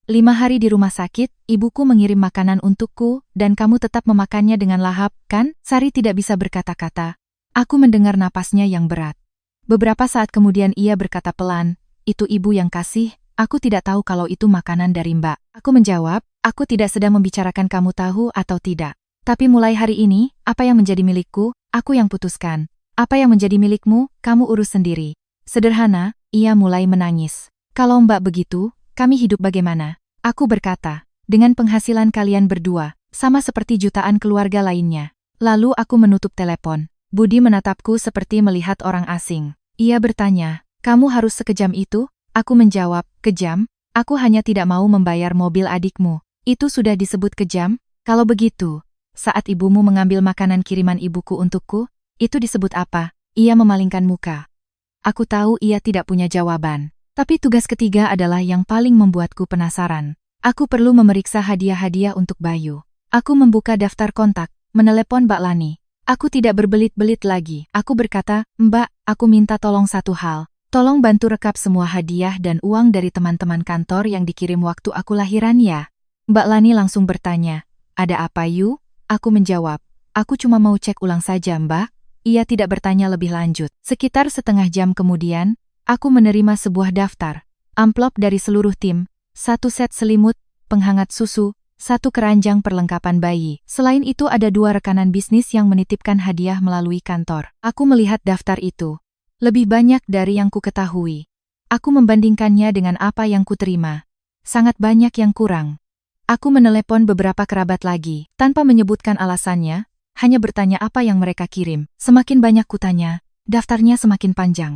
5 hari di rumah sakit, ibuku mengirim makanan untukku, dan kamu tetap memakannya dengan lahap, kan?" Sari tidak bisa berkata-kata. Aku mendengar napasnya yang berat. Beberapa saat kemudian ia berkata pelan, "Itu ibu yang kasih, aku tidak tahu kalau itu makanan dari Mbak." Aku menjawab, "Aku tidak sedang membicarakan kamu tahu atau tidak. Tapi mulai hari ini, apa yang menjadi milikku, aku yang putuskan. Apa yang menjadi milikmu, kamu urus sendiri." Sederhana, ia mulai menangis. "Kalau Mbak begitu, kami hidup bagaimana?" Aku berkata, "Dengan penghasilan kalian berdua, sama seperti jutaan keluarga lainnya." Lalu aku menutup telepon. Budi menatapku seperti melihat orang asing. Ia bertanya, "Kamu harus sekejam itu?" Aku menjawab, "Kejam? Aku hanya tidak mau membayar mobil adikmu." "Itu sudah disebut kejam?" "Kalau begitu, saat ibumu mengambil makanan kiriman ibuku untukku, itu disebut apa?" Ia memalingkan muka. Aku tahu ia tidak punya jawaban. Tapi tugas ketiga adalah yang paling membuatku penasaran. Aku perlu memeriksa hadiah-hadiah untuk Bayu. Aku membuka daftar kontak, menelepon Mbak Lani. Aku tidak berbelit-belit lagi. Aku berkata, "Mbak, aku minta tolong satu hal. Tolong bantu rekap semua hadiah dan uang dari teman-teman kantor yang dikirim waktu aku lahiran ya." Mbak Lani langsung bertanya, "Ada apa Yu?" Aku menjawab, "Aku cuma mau cek ulang saja Mbak." Ia tidak bertanya lebih lanjut. Sekitar setengah jam kemudian, aku menerima sebuah daftar, amplop dari seluruh tim, 1 set selimut, penghangat susu, 1 keranjang perlengkapan bayi. Selain itu ada 2 rekanan bisnis yang menitipkan hadiah melalui kantor. Aku melihat daftar itu. Lebih banyak dari yang ku ketahui. Aku membandingkannya dengan apa yang kuterima. Sangat banyak yang kurang. Aku menelepon beberapa kerabat lagi, tanpa menyebutkan alasannya, hanya bertanya apa yang mereka kirim. Semakin banyak kutanya, daftarnya semakin panjang.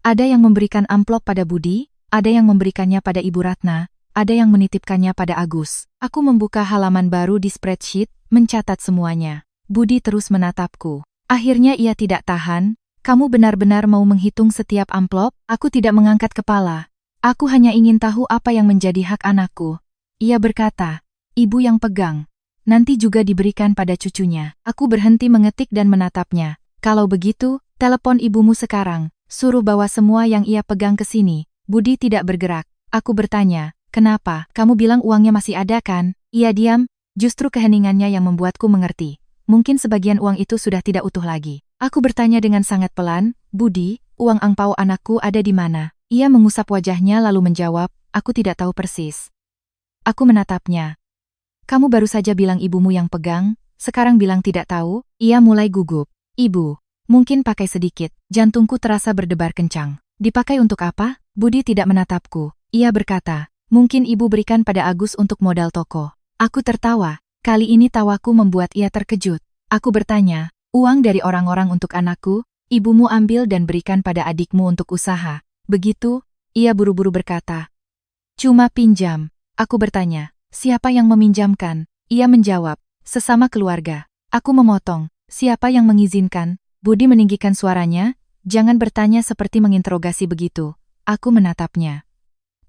Ada yang memberikan amplop pada Budi, ada yang memberikannya pada Ibu Ratna, ada yang menitipkannya pada Agus. Aku membuka halaman baru di spreadsheet, mencatat semuanya. Budi terus menatapku. Akhirnya ia tidak tahan. Kamu benar-benar mau menghitung setiap amplop? Aku tidak mengangkat kepala. Aku hanya ingin tahu apa yang menjadi hak anakku. Ia berkata, ibu yang pegang. Nanti juga diberikan pada cucunya. Aku berhenti mengetik dan menatapnya. Kalau begitu, telepon ibumu sekarang. Suruh bawa semua yang ia pegang ke sini. Budi tidak bergerak. Aku bertanya, kenapa? Kamu bilang uangnya masih ada kan? Ia diam. Justru keheningannya yang membuatku mengerti. Mungkin sebagian uang itu sudah tidak utuh lagi. Aku bertanya dengan sangat pelan, Budi, uang angpau anakku ada di mana? Ia mengusap wajahnya lalu menjawab, aku tidak tahu persis. Aku menatapnya. Kamu baru saja bilang ibumu yang pegang, sekarang bilang tidak tahu. Ia mulai gugup. Ibu, mungkin pakai sedikit. Jantungku terasa berdebar kencang. Dipakai untuk apa? Budi tidak menatapku. Ia berkata, mungkin ibu berikan pada Agus untuk modal toko. Aku tertawa. Kali ini tawaku membuat ia terkejut. Aku bertanya, uang dari orang-orang untuk anakku, ibumu ambil dan berikan pada adikmu untuk usaha. Begitu, ia buru-buru berkata. Cuma pinjam. Aku bertanya, siapa yang meminjamkan? Ia menjawab, sesama keluarga. Aku memotong, siapa yang mengizinkan? Budi meninggikan suaranya, jangan bertanya seperti menginterogasi begitu. Aku menatapnya.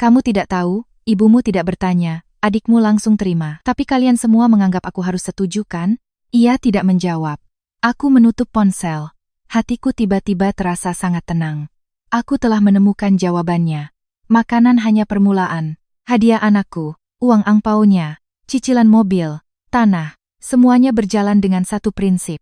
Kamu tidak tahu, ibumu tidak bertanya, adikmu langsung terima. Tapi kalian semua menganggap aku harus setuju kan? Ia tidak menjawab. Aku menutup ponsel. Hatiku tiba-tiba terasa sangat tenang. Aku telah menemukan jawabannya. Makanan hanya permulaan. Hadiah anakku, uang angpaunya, cicilan mobil, tanah, semuanya berjalan dengan satu prinsip.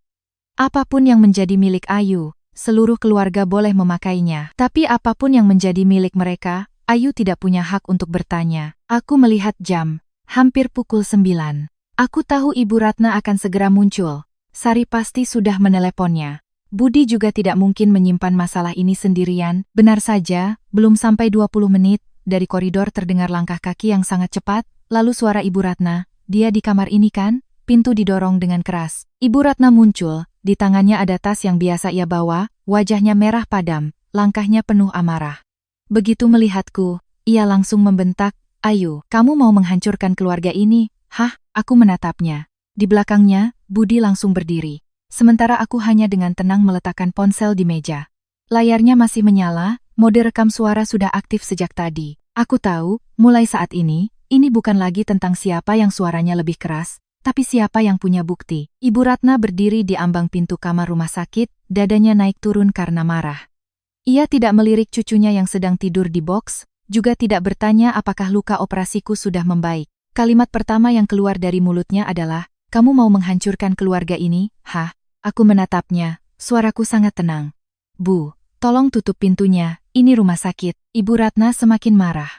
Apapun yang menjadi milik Ayu, seluruh keluarga boleh memakainya. Tapi apapun yang menjadi milik mereka, Ayu tidak punya hak untuk bertanya. Aku melihat jam, hampir pukul 9. Aku tahu Ibu Ratna akan segera muncul. Sari pasti sudah meneleponnya. Budi juga tidak mungkin menyimpan masalah ini sendirian. Benar saja, belum sampai 20 menit, dari koridor terdengar langkah kaki yang sangat cepat, lalu suara Ibu Ratna, dia di kamar ini kan? Pintu didorong dengan keras. Ibu Ratna muncul, di tangannya ada tas yang biasa ia bawa, wajahnya merah padam, langkahnya penuh amarah. Begitu melihatku, ia langsung membentak, Ayu, kamu mau menghancurkan keluarga ini? Hah? Aku menatapnya. Di belakangnya, Budi langsung berdiri. Sementara aku hanya dengan tenang meletakkan ponsel di meja. Layarnya masih menyala, mode rekam suara sudah aktif sejak tadi. Aku tahu, mulai saat ini bukan lagi tentang siapa yang suaranya lebih keras, tapi siapa yang punya bukti. Ibu Ratna berdiri di ambang pintu kamar rumah sakit, dadanya naik turun karena marah. Ia tidak melirik cucunya yang sedang tidur di box, juga tidak bertanya apakah luka operasiku sudah membaik. Kalimat pertama yang keluar dari mulutnya adalah, kamu mau menghancurkan keluarga ini, hah? Aku menatapnya, suaraku sangat tenang. Bu, tolong tutup pintunya, ini rumah sakit. Ibu Ratna semakin marah.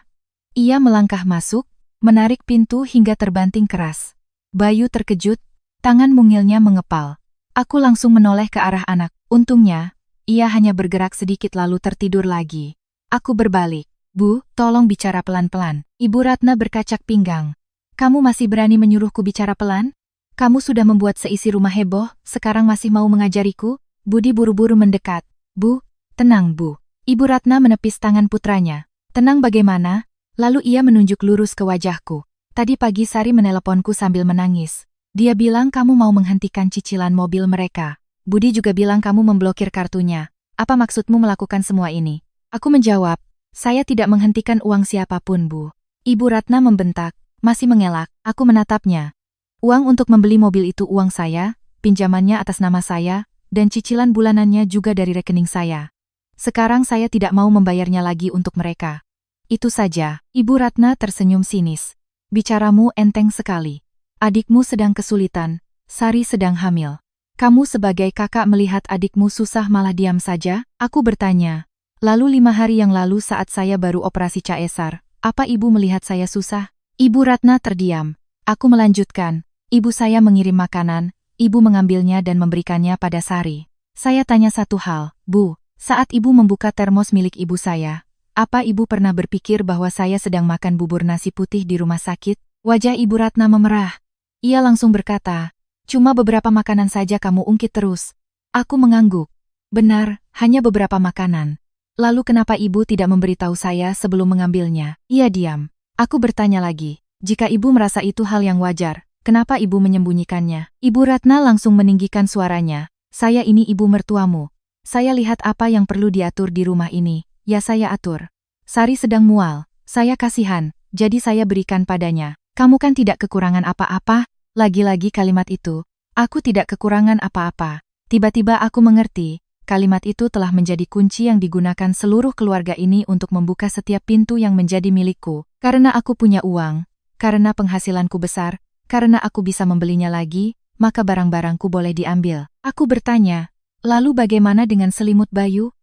Ia melangkah masuk, menarik pintu hingga terbanting keras. Bayu terkejut, tangan mungilnya mengepal. Aku langsung menoleh ke arah anak. Untungnya, ia hanya bergerak sedikit lalu tertidur lagi. Aku berbalik. Bu, tolong bicara pelan-pelan. Ibu Ratna berkacak pinggang. Kamu masih berani menyuruhku bicara pelan? Kamu sudah membuat seisi rumah heboh, sekarang masih mau mengajariku? Budi buru-buru mendekat. Bu, tenang Bu. Ibu Ratna menepis tangan putranya. Tenang bagaimana? Lalu ia menunjuk lurus ke wajahku. Tadi pagi Sari meneleponku sambil menangis. Dia bilang kamu mau menghentikan cicilan mobil mereka. Budi juga bilang kamu memblokir kartunya. Apa maksudmu melakukan semua ini? Aku menjawab, saya tidak menghentikan uang siapapun Bu. Ibu Ratna membentak, masih mengelak. Aku menatapnya. Uang untuk membeli mobil itu uang saya, pinjamannya atas nama saya, dan cicilan bulanannya juga dari rekening saya. Sekarang saya tidak mau membayarnya lagi untuk mereka. Itu saja. Ibu Ratna tersenyum sinis. Bicaramu enteng sekali. Adikmu sedang kesulitan, Sari sedang hamil. Kamu sebagai kakak melihat adikmu susah malah diam saja? Aku bertanya. Lalu 5 hari yang lalu saat saya baru operasi caesar, apa ibu melihat saya susah? Ibu Ratna terdiam. Aku melanjutkan. Ibu saya mengirim makanan, ibu mengambilnya dan memberikannya pada Sari. Saya tanya satu hal, Bu, saat ibu membuka termos milik ibu saya, Apa Ibu pernah berpikir bahwa saya sedang makan bubur nasi putih di rumah sakit? Wajah Ibu Ratna memerah. Ia langsung berkata, cuma beberapa makanan saja kamu ungkit terus. Aku mengangguk. Benar, hanya beberapa makanan. Lalu kenapa Ibu tidak memberitahu saya sebelum mengambilnya? Ia diam. Aku bertanya lagi, jika Ibu merasa itu hal yang wajar, kenapa Ibu menyembunyikannya? Ibu Ratna langsung meninggikan suaranya. Saya ini ibu mertuamu. Saya lihat apa yang perlu diatur di rumah ini, ya saya atur. Sari sedang mual, saya kasihan, jadi saya berikan padanya. Kamu kan tidak kekurangan apa-apa? Lagi-lagi kalimat itu. Aku tidak kekurangan apa-apa. Tiba-tiba aku mengerti. Kalimat itu telah menjadi kunci yang digunakan seluruh keluarga ini untuk membuka setiap pintu yang menjadi milikku. Karena aku punya uang, karena penghasilanku besar, karena aku bisa membelinya lagi, maka barang-barangku boleh diambil. Aku bertanya, lalu bagaimana dengan selimut Bayu?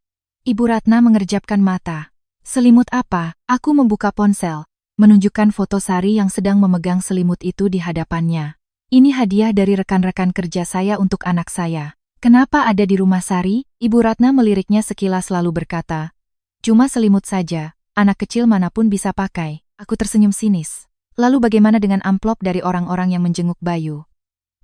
Ibu Ratna mengerjapkan mata. Selimut apa? Aku membuka ponsel, menunjukkan foto Sari yang sedang memegang selimut itu di hadapannya. Ini hadiah dari rekan-rekan kerja saya untuk anak saya. Kenapa ada di rumah Sari? Ibu Ratna meliriknya sekilas lalu berkata, cuma selimut saja, anak kecil manapun bisa pakai. Aku tersenyum sinis. Lalu bagaimana dengan amplop dari orang-orang yang menjenguk Bayu?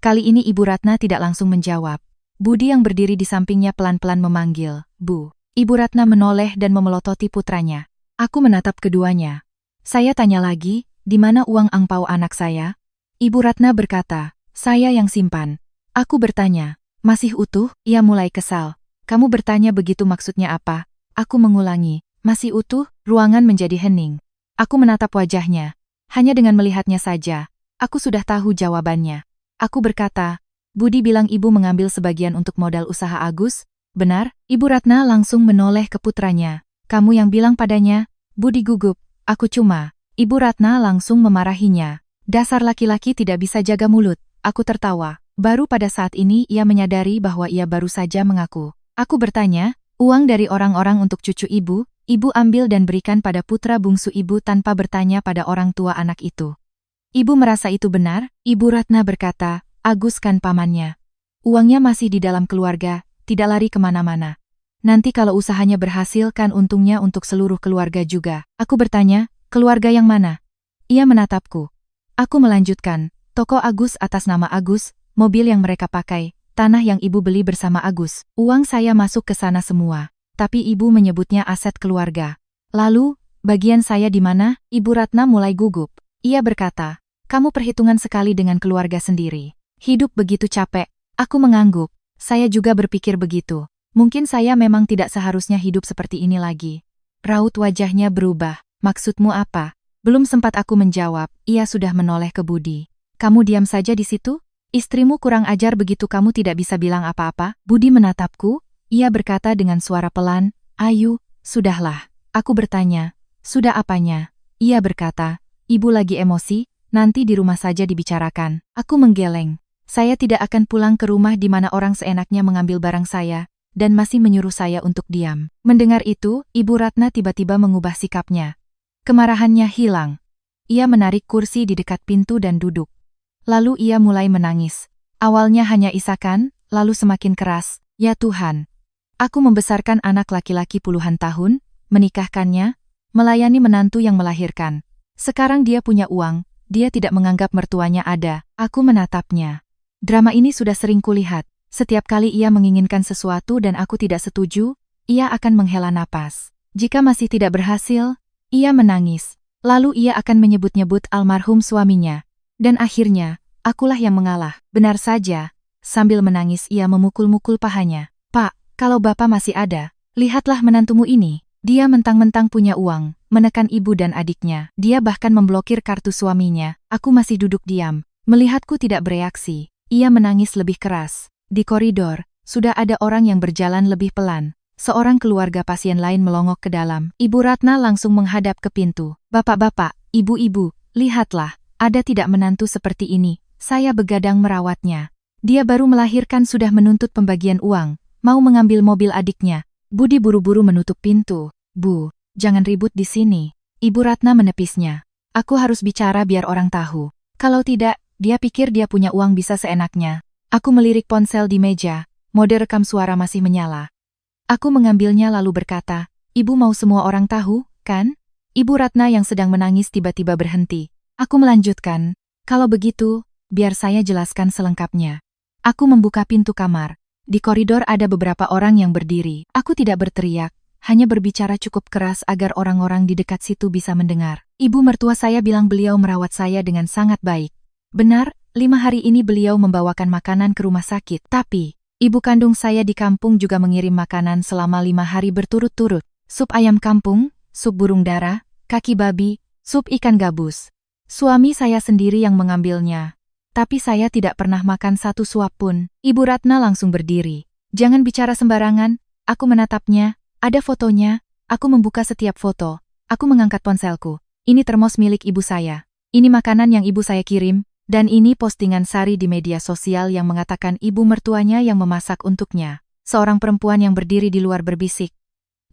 Kali ini Ibu Ratna tidak langsung menjawab. Budi yang berdiri di sampingnya pelan-pelan memanggil, Bu. Ibu Ratna menoleh dan memelototi putranya. Aku menatap keduanya. Saya tanya lagi, di mana uang angpau anak saya? Ibu Ratna berkata, saya yang simpan. Aku bertanya, masih utuh? Ia mulai kesal. Kamu bertanya begitu maksudnya apa? Aku mengulangi, masih utuh? Ruangan menjadi hening. Aku menatap wajahnya. Hanya dengan melihatnya saja, aku sudah tahu jawabannya. Aku berkata, Budi bilang ibu mengambil sebagian untuk modal usaha Agus? Benar? Ibu Ratna langsung menoleh ke putranya. Kamu yang bilang padanya? Budi gugup. Aku cuma. Ibu Ratna langsung memarahinya. Dasar laki-laki tidak bisa jaga mulut. Aku tertawa. Baru pada saat ini ia menyadari bahwa ia baru saja mengaku. Aku bertanya, uang dari orang-orang untuk cucu ibu ambil dan berikan pada putra bungsu ibu tanpa bertanya pada orang tua anak itu. Ibu merasa itu benar? Ibu Ratna berkata, Agus kan pamannya. Uangnya masih di dalam keluarga, tidak lari kemana-mana. Nanti kalau usahanya berhasil kan untungnya untuk seluruh keluarga juga. Aku bertanya, keluarga yang mana? Ia menatapku. Aku melanjutkan, toko Agus atas nama Agus, mobil yang mereka pakai, tanah yang ibu beli bersama Agus. Uang saya masuk ke sana semua, tapi ibu menyebutnya aset keluarga. Lalu, bagian saya di mana? Ibu Ratna mulai gugup. Ia berkata, kamu perhitungan sekali dengan keluarga sendiri. Hidup begitu capek. Aku mengangguk. Saya juga berpikir begitu. Mungkin saya memang tidak seharusnya hidup seperti ini lagi. Raut wajahnya berubah. Maksudmu apa? Belum sempat aku menjawab, ia sudah menoleh ke Budi. Kamu diam saja di situ? Istrimu kurang ajar begitu kamu tidak bisa bilang apa-apa? Budi menatapku. Ia berkata dengan suara pelan, Ayu, sudahlah. Aku bertanya, sudah apanya? Ia berkata, ibu lagi emosi, nanti di rumah saja dibicarakan. Aku menggeleng. Saya tidak akan pulang ke rumah di mana orang seenaknya mengambil barang saya, dan masih menyuruh saya untuk diam. Mendengar itu, Ibu Ratna tiba-tiba mengubah sikapnya. Kemarahannya hilang. Ia menarik kursi di dekat pintu dan duduk. Lalu ia mulai menangis. Awalnya hanya isakan, lalu semakin keras. Ya Tuhan. Aku membesarkan anak laki-laki puluhan tahun, menikahkannya, melayani menantu yang melahirkan. Sekarang dia punya uang, dia tidak menganggap mertuanya ada. Aku menatapnya. Drama ini sudah sering kulihat. Setiap kali ia menginginkan sesuatu dan aku tidak setuju, ia akan menghela napas. Jika masih tidak berhasil, ia menangis. Lalu ia akan menyebut-nyebut almarhum suaminya. Dan akhirnya, akulah yang mengalah. Benar saja, sambil menangis ia memukul-mukul pahanya. Pak, kalau Bapak masih ada, lihatlah menantumu ini. Dia mentang-mentang punya uang, menekan ibu dan adiknya. Dia bahkan memblokir kartu suaminya. Aku masih duduk diam. Melihatku tidak bereaksi. Ia menangis lebih keras. Di koridor, sudah ada orang yang berjalan lebih pelan. Seorang keluarga pasien lain melongok ke dalam. Ibu Ratna langsung menghadap ke pintu. Bapak-bapak, ibu-ibu, lihatlah. Ada tidak menantu seperti ini, saya begadang merawatnya. Dia baru melahirkan sudah menuntut pembagian uang, mau mengambil mobil adiknya. Budi buru-buru menutup pintu. Bu, jangan ribut di sini. Ibu Ratna menepisnya. Aku harus bicara biar orang tahu. Kalau tidak, dia pikir dia punya uang bisa seenaknya. Aku melirik ponsel di meja, mode rekam suara masih menyala. Aku mengambilnya lalu berkata, Ibu mau semua orang tahu, kan? Ibu Ratna yang sedang menangis tiba-tiba berhenti. Aku melanjutkan, kalau begitu, biar saya jelaskan selengkapnya. Aku membuka pintu kamar. Di koridor ada beberapa orang yang berdiri. Aku tidak berteriak, hanya berbicara cukup keras agar orang-orang di dekat situ bisa mendengar. Ibu mertua saya bilang beliau merawat saya dengan sangat baik. Benar, 5 hari ini beliau membawakan makanan ke rumah sakit. Tapi, ibu kandung saya di kampung juga mengirim makanan selama 5 hari berturut-turut. Sup ayam kampung, sup burung dara, kaki babi, sup ikan gabus. Suami saya sendiri yang mengambilnya. Tapi saya tidak pernah makan satu suap pun. Ibu Ratna langsung berdiri. Jangan bicara sembarangan, aku menatapnya, ada fotonya, aku membuka setiap foto. Aku mengangkat ponselku. Ini termos milik ibu saya. Ini makanan yang ibu saya kirim. Dan ini postingan Sari di media sosial yang mengatakan ibu mertuanya yang memasak untuknya. Seorang perempuan yang berdiri di luar berbisik.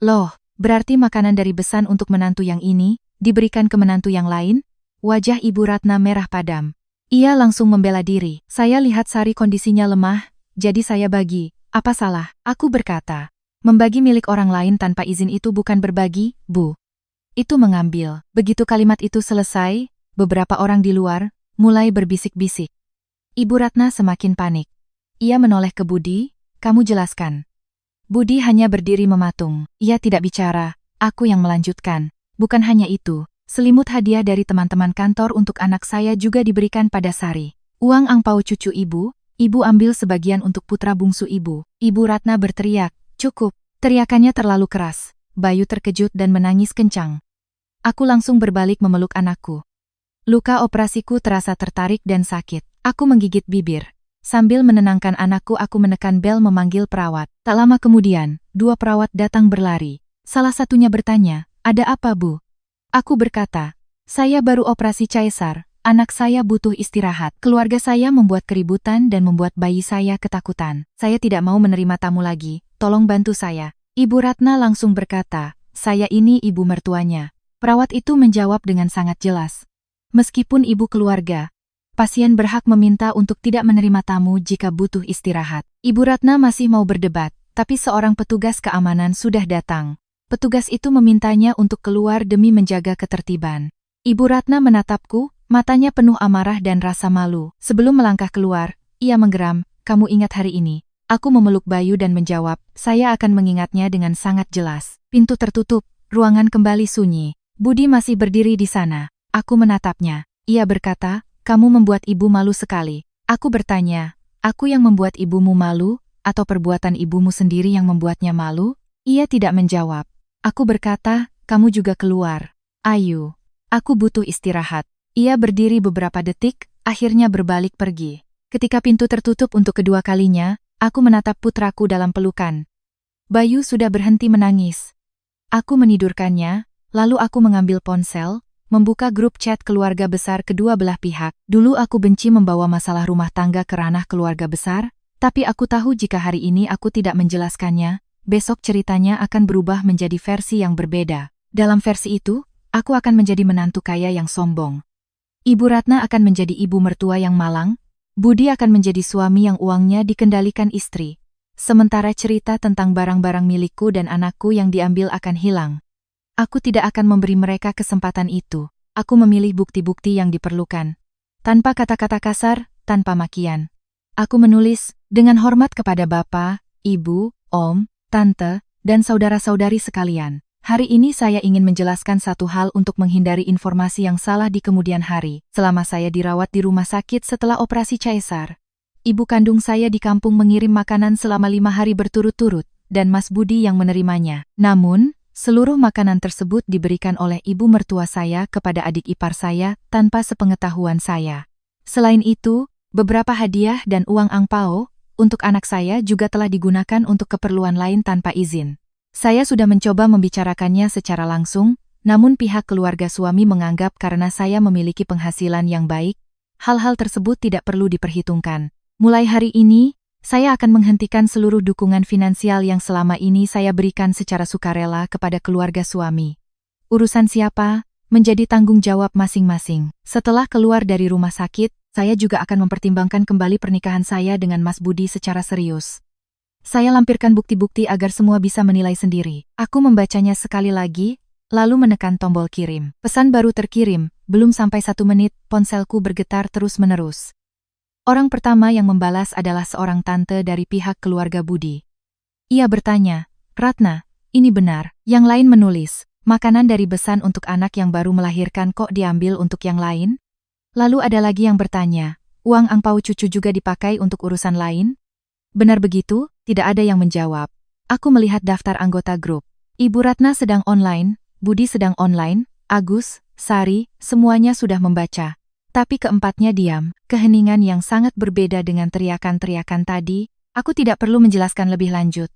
Loh, berarti makanan dari besan untuk menantu yang ini, diberikan ke menantu yang lain? Wajah Ibu Ratna merah padam. Ia langsung membela diri. Saya lihat Sari kondisinya lemah, jadi saya bagi. Apa salah? Aku berkata. Membagi milik orang lain tanpa izin itu bukan berbagi, Bu. Itu mengambil. Begitu kalimat itu selesai, beberapa orang di luar mulai berbisik-bisik. Ibu Ratna semakin panik. Ia menoleh ke Budi, kamu jelaskan. Budi hanya berdiri mematung. Ia tidak bicara, aku yang melanjutkan. Bukan hanya itu, selimut hadiah dari teman-teman kantor untuk anak saya juga diberikan pada Sari. Uang angpau cucu ibu ambil sebagian untuk putra bungsu ibu. Ibu Ratna berteriak, cukup. Teriakannya terlalu keras. Bayu terkejut dan menangis kencang. Aku langsung berbalik memeluk anakku. Luka operasiku terasa tertarik dan sakit. Aku menggigit bibir. Sambil menenangkan anakku aku menekan bel memanggil perawat. Tak lama kemudian, 2 perawat datang berlari. Salah satunya bertanya, ada apa Bu? Aku berkata, saya baru operasi caesar, anak saya butuh istirahat. Keluarga saya membuat keributan dan membuat bayi saya ketakutan. Saya tidak mau menerima tamu lagi, tolong bantu saya. Ibu Ratna langsung berkata, saya ini ibu mertuanya. Perawat itu menjawab dengan sangat jelas. Meskipun ibu keluarga, pasien berhak meminta untuk tidak menerima tamu jika butuh istirahat. Ibu Ratna masih mau berdebat, tapi seorang petugas keamanan sudah datang. Petugas itu memintanya untuk keluar demi menjaga ketertiban. Ibu Ratna menatapku, matanya penuh amarah dan rasa malu. Sebelum melangkah keluar, ia menggeram, kamu ingat hari ini. Aku memeluk Bayu dan menjawab, saya akan mengingatnya dengan sangat jelas. Pintu tertutup, ruangan kembali sunyi. Budi masih berdiri di sana. Aku menatapnya. Ia berkata, kamu membuat ibu malu sekali. Aku bertanya, aku yang membuat ibumu malu, atau perbuatan ibumu sendiri yang membuatnya malu? Ia tidak menjawab. Aku berkata, kamu juga keluar. Ayu, aku butuh istirahat. Ia berdiri beberapa detik, akhirnya berbalik pergi. Ketika pintu tertutup untuk kedua kalinya, aku menatap putraku dalam pelukan. Bayu sudah berhenti menangis. Aku menidurkannya, lalu aku mengambil ponsel, membuka grup chat keluarga besar kedua belah pihak. Dulu aku benci membawa masalah rumah tangga ke ranah keluarga besar, tapi aku tahu jika hari ini aku tidak menjelaskannya, besok ceritanya akan berubah menjadi versi yang berbeda. Dalam versi itu, aku akan menjadi menantu kaya yang sombong. Ibu Ratna akan menjadi ibu mertua yang malang, Budi akan menjadi suami yang uangnya dikendalikan istri. Sementara cerita tentang barang-barang milikku dan anakku yang diambil akan hilang. Aku tidak akan memberi mereka kesempatan itu. Aku memilih bukti-bukti yang diperlukan. Tanpa kata-kata kasar, tanpa makian. Aku menulis, dengan hormat kepada Bapak, Ibu, Om, Tante, dan saudara-saudari sekalian. Hari ini saya ingin menjelaskan satu hal untuk menghindari informasi yang salah di kemudian hari. Selama saya dirawat di rumah sakit setelah operasi caesar, ibu kandung saya di kampung mengirim makanan selama 5 hari berturut-turut, dan Mas Budi yang menerimanya. Namun, seluruh makanan tersebut diberikan oleh ibu mertua saya kepada adik ipar saya tanpa sepengetahuan saya. Selain itu, beberapa hadiah dan uang angpao untuk anak saya juga telah digunakan untuk keperluan lain tanpa izin. Saya sudah mencoba membicarakannya secara langsung, namun pihak keluarga suami menganggap karena saya memiliki penghasilan yang baik, hal-hal tersebut tidak perlu diperhitungkan. Mulai hari ini, saya akan menghentikan seluruh dukungan finansial yang selama ini saya berikan secara sukarela kepada keluarga suami. Urusan siapa, menjadi tanggung jawab masing-masing. Setelah keluar dari rumah sakit, saya juga akan mempertimbangkan kembali pernikahan saya dengan Mas Budi secara serius. Saya lampirkan bukti-bukti agar semua bisa menilai sendiri. Aku membacanya sekali lagi, lalu menekan tombol kirim. Pesan baru terkirim, belum sampai 1 menit, ponselku bergetar terus-menerus. Orang pertama yang membalas adalah seorang tante dari pihak keluarga Budi. Ia bertanya, "Ratna, ini benar?" Yang lain menulis, "Makanan dari besan untuk anak yang baru melahirkan kok diambil untuk yang lain?" Lalu ada lagi yang bertanya, "Uang angpau cucu juga dipakai untuk urusan lain?" Benar begitu, tidak ada yang menjawab. Aku melihat daftar anggota grup. Ibu Ratna sedang online, Budi sedang online, Agus, Sari, semuanya sudah membaca. Tapi keempatnya diam, keheningan yang sangat berbeda dengan teriakan-teriakan tadi. Aku tidak perlu menjelaskan lebih lanjut.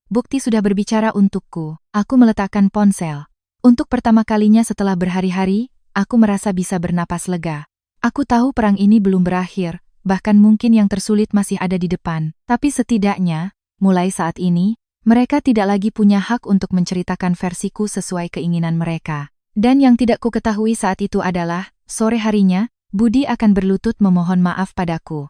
Bukti sudah berbicara untukku. Aku meletakkan ponsel. Untuk pertama kalinya setelah berhari-hari, aku merasa bisa bernapas lega. Aku tahu perang ini belum berakhir, bahkan mungkin yang tersulit masih ada di depan. Tapi setidaknya, mulai saat ini, mereka tidak lagi punya hak untuk menceritakan versiku sesuai keinginan mereka. Dan yang tidak ku ketahui saat itu adalah, sore harinya, Budi akan berlutut memohon maaf padaku.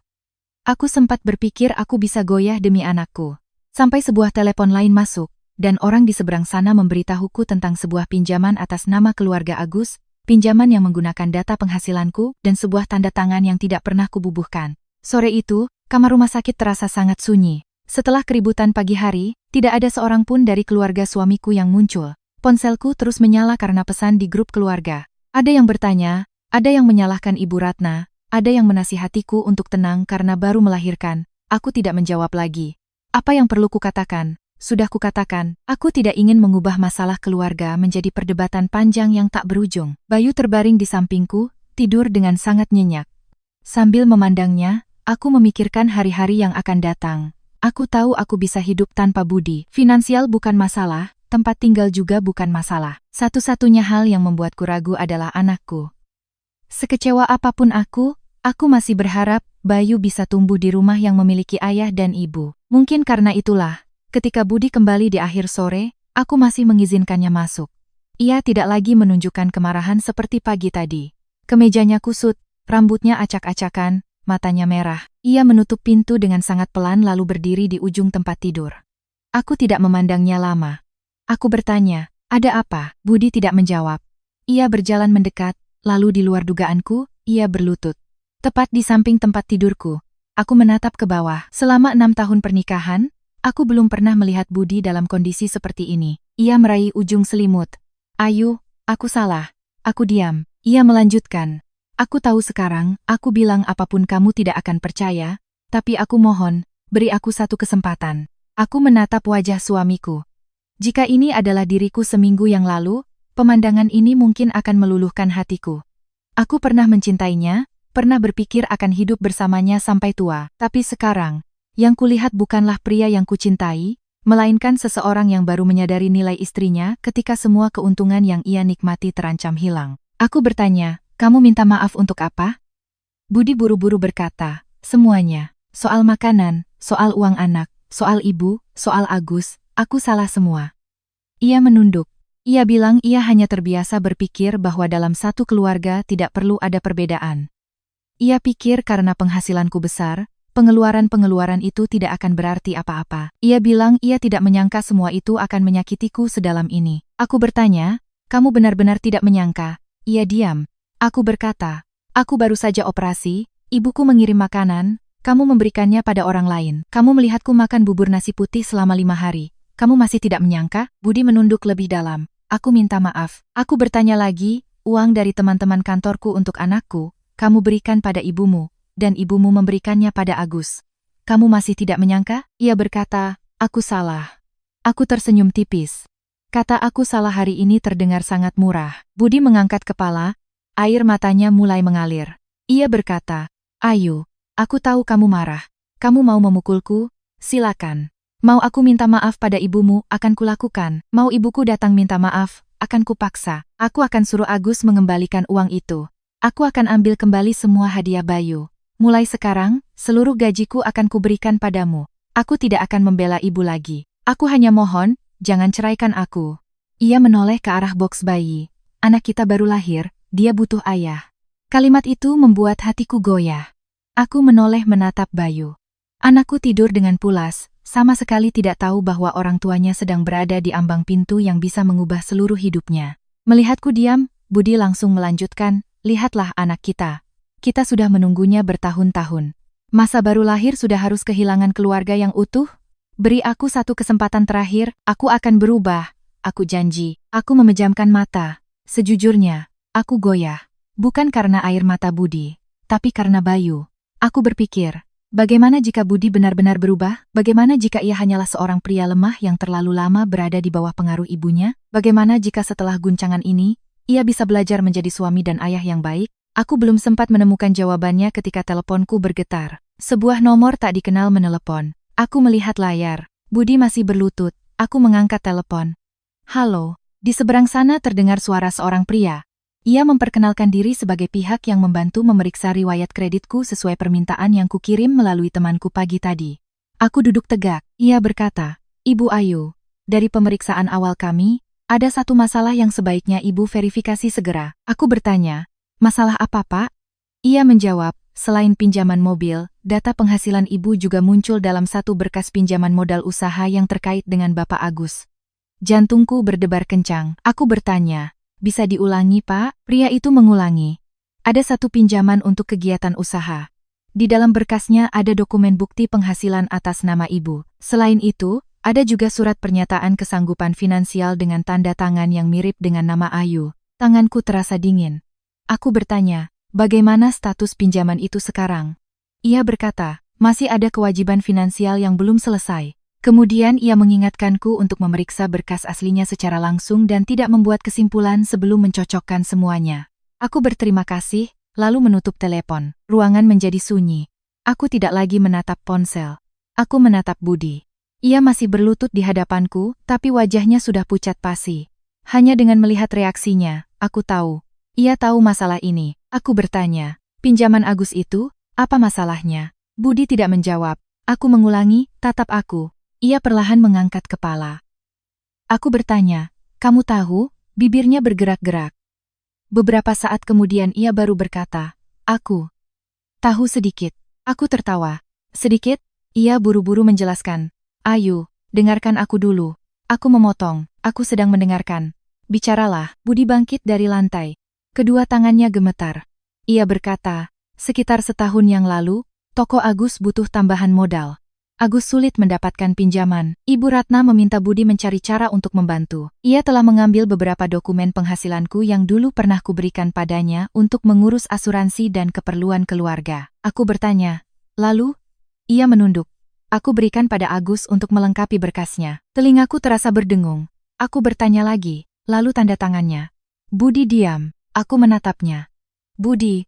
Aku sempat berpikir aku bisa goyah demi anakku. Sampai sebuah telepon lain masuk, dan orang di seberang sana memberitahuku tentang sebuah pinjaman atas nama keluarga Agus, pinjaman yang menggunakan data penghasilanku, dan sebuah tanda tangan yang tidak pernah kububuhkan. Sore itu, kamar rumah sakit terasa sangat sunyi. Setelah keributan pagi hari, tidak ada seorang pun dari keluarga suamiku yang muncul. Ponselku terus menyala karena pesan di grup keluarga. Ada yang bertanya, ada yang menyalahkan Ibu Ratna, ada yang menasihatiku untuk tenang karena baru melahirkan. Aku tidak menjawab lagi. Apa yang perlu kukatakan? Sudah kukatakan, aku tidak ingin mengubah masalah keluarga menjadi perdebatan panjang yang tak berujung. Bayu terbaring di sampingku, tidur dengan sangat nyenyak. Sambil memandangnya, aku memikirkan hari-hari yang akan datang. Aku tahu aku bisa hidup tanpa Budi. Finansial bukan masalah, tempat tinggal juga bukan masalah. Satu-satunya hal yang membuatku ragu adalah anakku. Sekecewa apapun aku masih berharap Bayu bisa tumbuh di rumah yang memiliki ayah dan ibu. Mungkin karena itulah, ketika Budi kembali di akhir sore, aku masih mengizinkannya masuk. Ia tidak lagi menunjukkan kemarahan seperti pagi tadi. Kemejanya kusut, rambutnya acak-acakan, matanya merah. Ia menutup pintu dengan sangat pelan lalu berdiri di ujung tempat tidur. Aku tidak memandangnya lama. Aku bertanya, "Ada apa?" Budi tidak menjawab. Ia berjalan mendekat, lalu di luar dugaanku, ia berlutut. Tepat di samping tempat tidurku. Aku menatap ke bawah. Selama 6 tahun pernikahan, aku belum pernah melihat Budi dalam kondisi seperti ini. Ia meraih ujung selimut. "Ayu, aku salah. Aku diam." Ia melanjutkan. "Aku tahu sekarang, aku bilang apapun kamu tidak akan percaya, tapi aku mohon, beri aku satu kesempatan." Aku menatap wajah suamiku. Jika ini adalah diriku seminggu yang lalu, pemandangan ini mungkin akan meluluhkan hatiku. Aku pernah mencintainya, pernah berpikir akan hidup bersamanya sampai tua. Tapi sekarang, yang kulihat bukanlah pria yang kucintai, melainkan seseorang yang baru menyadari nilai istrinya ketika semua keuntungan yang ia nikmati terancam hilang. Aku bertanya, "Kamu minta maaf untuk apa?" Budi buru-buru berkata, "Semuanya. Soal makanan, soal uang anak, soal ibu, soal Agus, aku salah semua." Ia menunduk. Ia bilang ia hanya terbiasa berpikir bahwa dalam satu keluarga tidak perlu ada perbedaan. Ia pikir karena penghasilanku besar, pengeluaran-pengeluaran itu tidak akan berarti apa-apa. Ia bilang ia tidak menyangka semua itu akan menyakitiku sedalam ini. Aku bertanya, "Kamu benar-benar tidak menyangka?" Ia diam. Aku berkata, "Aku baru saja operasi, ibuku mengirim makanan, kamu memberikannya pada orang lain. Kamu melihatku makan bubur nasi putih selama 5 hari. Kamu masih tidak menyangka?" Budi menunduk lebih dalam. Aku minta maaf. Aku bertanya lagi, "Uang dari teman-teman kantorku untuk anakku, kamu berikan pada ibumu, dan ibumu memberikannya pada Agus. Kamu masih tidak menyangka?" Ia berkata, "Aku salah." Aku tersenyum tipis. Kata "aku salah" hari ini terdengar sangat murah. Budi mengangkat kepala, air matanya mulai mengalir. Ia berkata, "Ayu, aku tahu kamu marah. Kamu mau memukulku? Silakan. Mau aku minta maaf pada ibumu, akan kulakukan. Mau ibuku datang minta maaf, akan kupaksa. Aku akan suruh Agus mengembalikan uang itu. Aku akan ambil kembali semua hadiah Bayu. Mulai sekarang, seluruh gajiku akan kuberikan padamu. Aku tidak akan membela ibu lagi. Aku hanya mohon, jangan ceraikan aku." Ia menoleh ke arah boks bayi. "Anak kita baru lahir, dia butuh ayah." Kalimat itu membuat hatiku goyah. Aku menoleh menatap Bayu. Anakku tidur dengan pulas, sama sekali tidak tahu bahwa orang tuanya sedang berada di ambang pintu yang bisa mengubah seluruh hidupnya. Melihatku diam, Budi langsung melanjutkan, lihatlah anak kita. Kita sudah menunggunya bertahun-tahun. Masa baru lahir sudah harus kehilangan keluarga yang utuh? Beri aku satu kesempatan terakhir, aku akan berubah. Aku janji. Aku memejamkan mata. Sejujurnya, aku goyah. Bukan karena air mata Budi, tapi karena Bayu. Aku berpikir, bagaimana jika Budi benar-benar berubah? Bagaimana jika ia hanyalah seorang pria lemah yang terlalu lama berada di bawah pengaruh ibunya? Bagaimana jika setelah guncangan ini, ia bisa belajar menjadi suami dan ayah yang baik? Aku belum sempat menemukan jawabannya ketika teleponku bergetar. Sebuah nomor tak dikenal menelepon. Aku melihat layar. Budi masih berlutut. Aku mengangkat telepon. Halo, di seberang sana terdengar suara seorang pria. Ia memperkenalkan diri sebagai pihak yang membantu memeriksa riwayat kreditku sesuai permintaan yang kukirim melalui temanku pagi tadi. Aku duduk tegak. Ia berkata, Ibu Ayu, dari pemeriksaan awal kami, ada satu masalah yang sebaiknya Ibu verifikasi segera. Aku bertanya, masalah apa Pak? Ia menjawab, selain pinjaman mobil, data penghasilan Ibu juga muncul dalam satu berkas pinjaman modal usaha yang terkait dengan Bapak Agus. Jantungku berdebar kencang. Aku bertanya, bisa diulangi Pak? Pria itu mengulangi. Ada satu pinjaman untuk kegiatan usaha. Di dalam berkasnya ada dokumen bukti penghasilan atas nama Ibu. Selain itu, ada juga surat pernyataan kesanggupan finansial dengan tanda tangan yang mirip dengan nama Ayu. Tanganku terasa dingin. Aku bertanya, bagaimana status pinjaman itu sekarang? Ia berkata, masih ada kewajiban finansial yang belum selesai. Kemudian ia mengingatkanku untuk memeriksa berkas aslinya secara langsung dan tidak membuat kesimpulan sebelum mencocokkan semuanya. Aku berterima kasih, lalu menutup telepon. Ruangan menjadi sunyi. Aku tidak lagi menatap ponsel. Aku menatap Budi. Ia masih berlutut di hadapanku, tapi wajahnya sudah pucat pasi. Hanya dengan melihat reaksinya, aku tahu. Ia tahu masalah ini. Aku bertanya, pinjaman Agus itu, apa masalahnya? Budi tidak menjawab. Aku mengulangi, tatap aku. Ia perlahan mengangkat kepala. Aku bertanya, kamu tahu? Bibirnya bergerak-gerak. Beberapa saat kemudian ia baru berkata, aku tahu sedikit. Aku tertawa. Sedikit? Ia buru-buru menjelaskan. Ayu, dengarkan aku dulu. Aku memotong, aku sedang mendengarkan. Bicaralah. Budi bangkit dari lantai. Kedua tangannya gemetar. Ia berkata, sekitar setahun yang lalu, toko Agus butuh tambahan modal. Agus sulit mendapatkan pinjaman. Ibu Ratna meminta Budi mencari cara untuk membantu. Ia telah mengambil beberapa dokumen penghasilanku yang dulu pernah kuberikan padanya untuk mengurus asuransi dan keperluan keluarga. Aku bertanya, lalu? Ia menunduk. Aku berikan pada Agus untuk melengkapi berkasnya. Telingaku terasa berdengung. Aku bertanya lagi, lalu tanda tangannya. Budi diam. Aku menatapnya. Budi,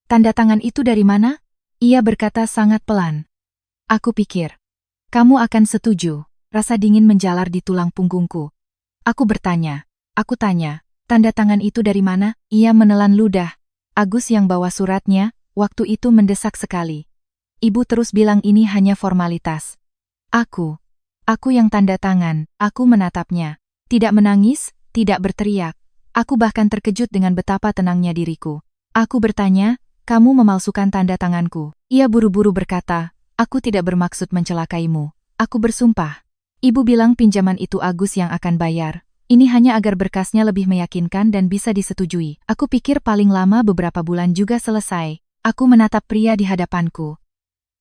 tanda tangan itu dari mana? Ia berkata sangat pelan. Aku pikir, kamu akan setuju. Rasa dingin menjalar di tulang punggungku. Aku bertanya, tanda tangan itu dari mana? Ia menelan ludah. Agus yang bawa suratnya, waktu itu mendesak sekali. Ibu terus bilang ini hanya formalitas. Aku yang tanda tangan, aku menatapnya. Tidak menangis, tidak berteriak. Aku bahkan terkejut dengan betapa tenangnya diriku. Aku bertanya, kamu memalsukan tanda tanganku. Ia buru-buru berkata, aku tidak bermaksud mencelakaimu. Aku bersumpah. Ibu bilang pinjaman itu Agus yang akan bayar. Ini hanya agar berkasnya lebih meyakinkan dan bisa disetujui. Aku pikir paling lama beberapa bulan juga selesai. Aku menatap pria di hadapanku.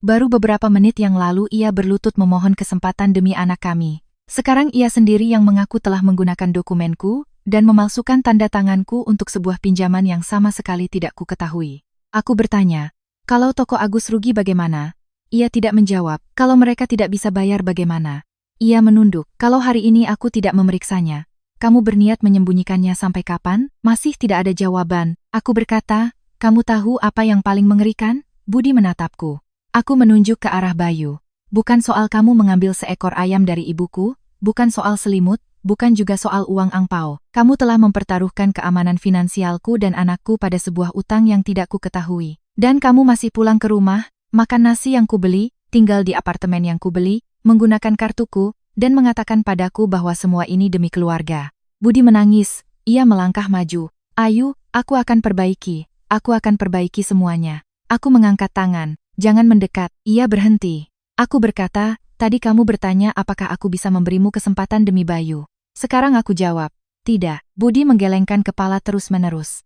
Baru beberapa menit yang lalu ia berlutut memohon kesempatan demi anak kami. Sekarang ia sendiri yang mengaku telah menggunakan dokumenku dan memalsukan tanda tanganku untuk sebuah pinjaman yang sama sekali tidak ku ketahui. Aku bertanya, kalau toko Agus rugi bagaimana? Ia tidak menjawab. Kalau mereka tidak bisa bayar bagaimana? Ia menunduk. Kalau hari ini aku tidak memeriksanya, kamu berniat menyembunyikannya sampai kapan? Masih tidak ada jawaban. Aku berkata, kamu tahu apa yang paling mengerikan? Budi menatapku. Aku menunjuk ke arah Bayu. Bukan soal kamu mengambil seekor ayam dari ibuku, bukan soal selimut, bukan juga soal uang angpau. Kamu telah mempertaruhkan keamanan finansialku dan anakku pada sebuah utang yang tidak ku ketahui. Dan kamu masih pulang ke rumah, makan nasi yang kubeli, tinggal di apartemen yang kubeli, menggunakan kartuku, dan mengatakan padaku bahwa semua ini demi keluarga. Budi menangis, ia melangkah maju. Ayu, aku akan perbaiki semuanya. Aku mengangkat tangan, jangan mendekat. Ia berhenti. Aku berkata, Tadi kamu bertanya apakah aku bisa memberimu kesempatan demi Bayu. Sekarang aku jawab, tidak. Budi menggelengkan kepala terus-menerus.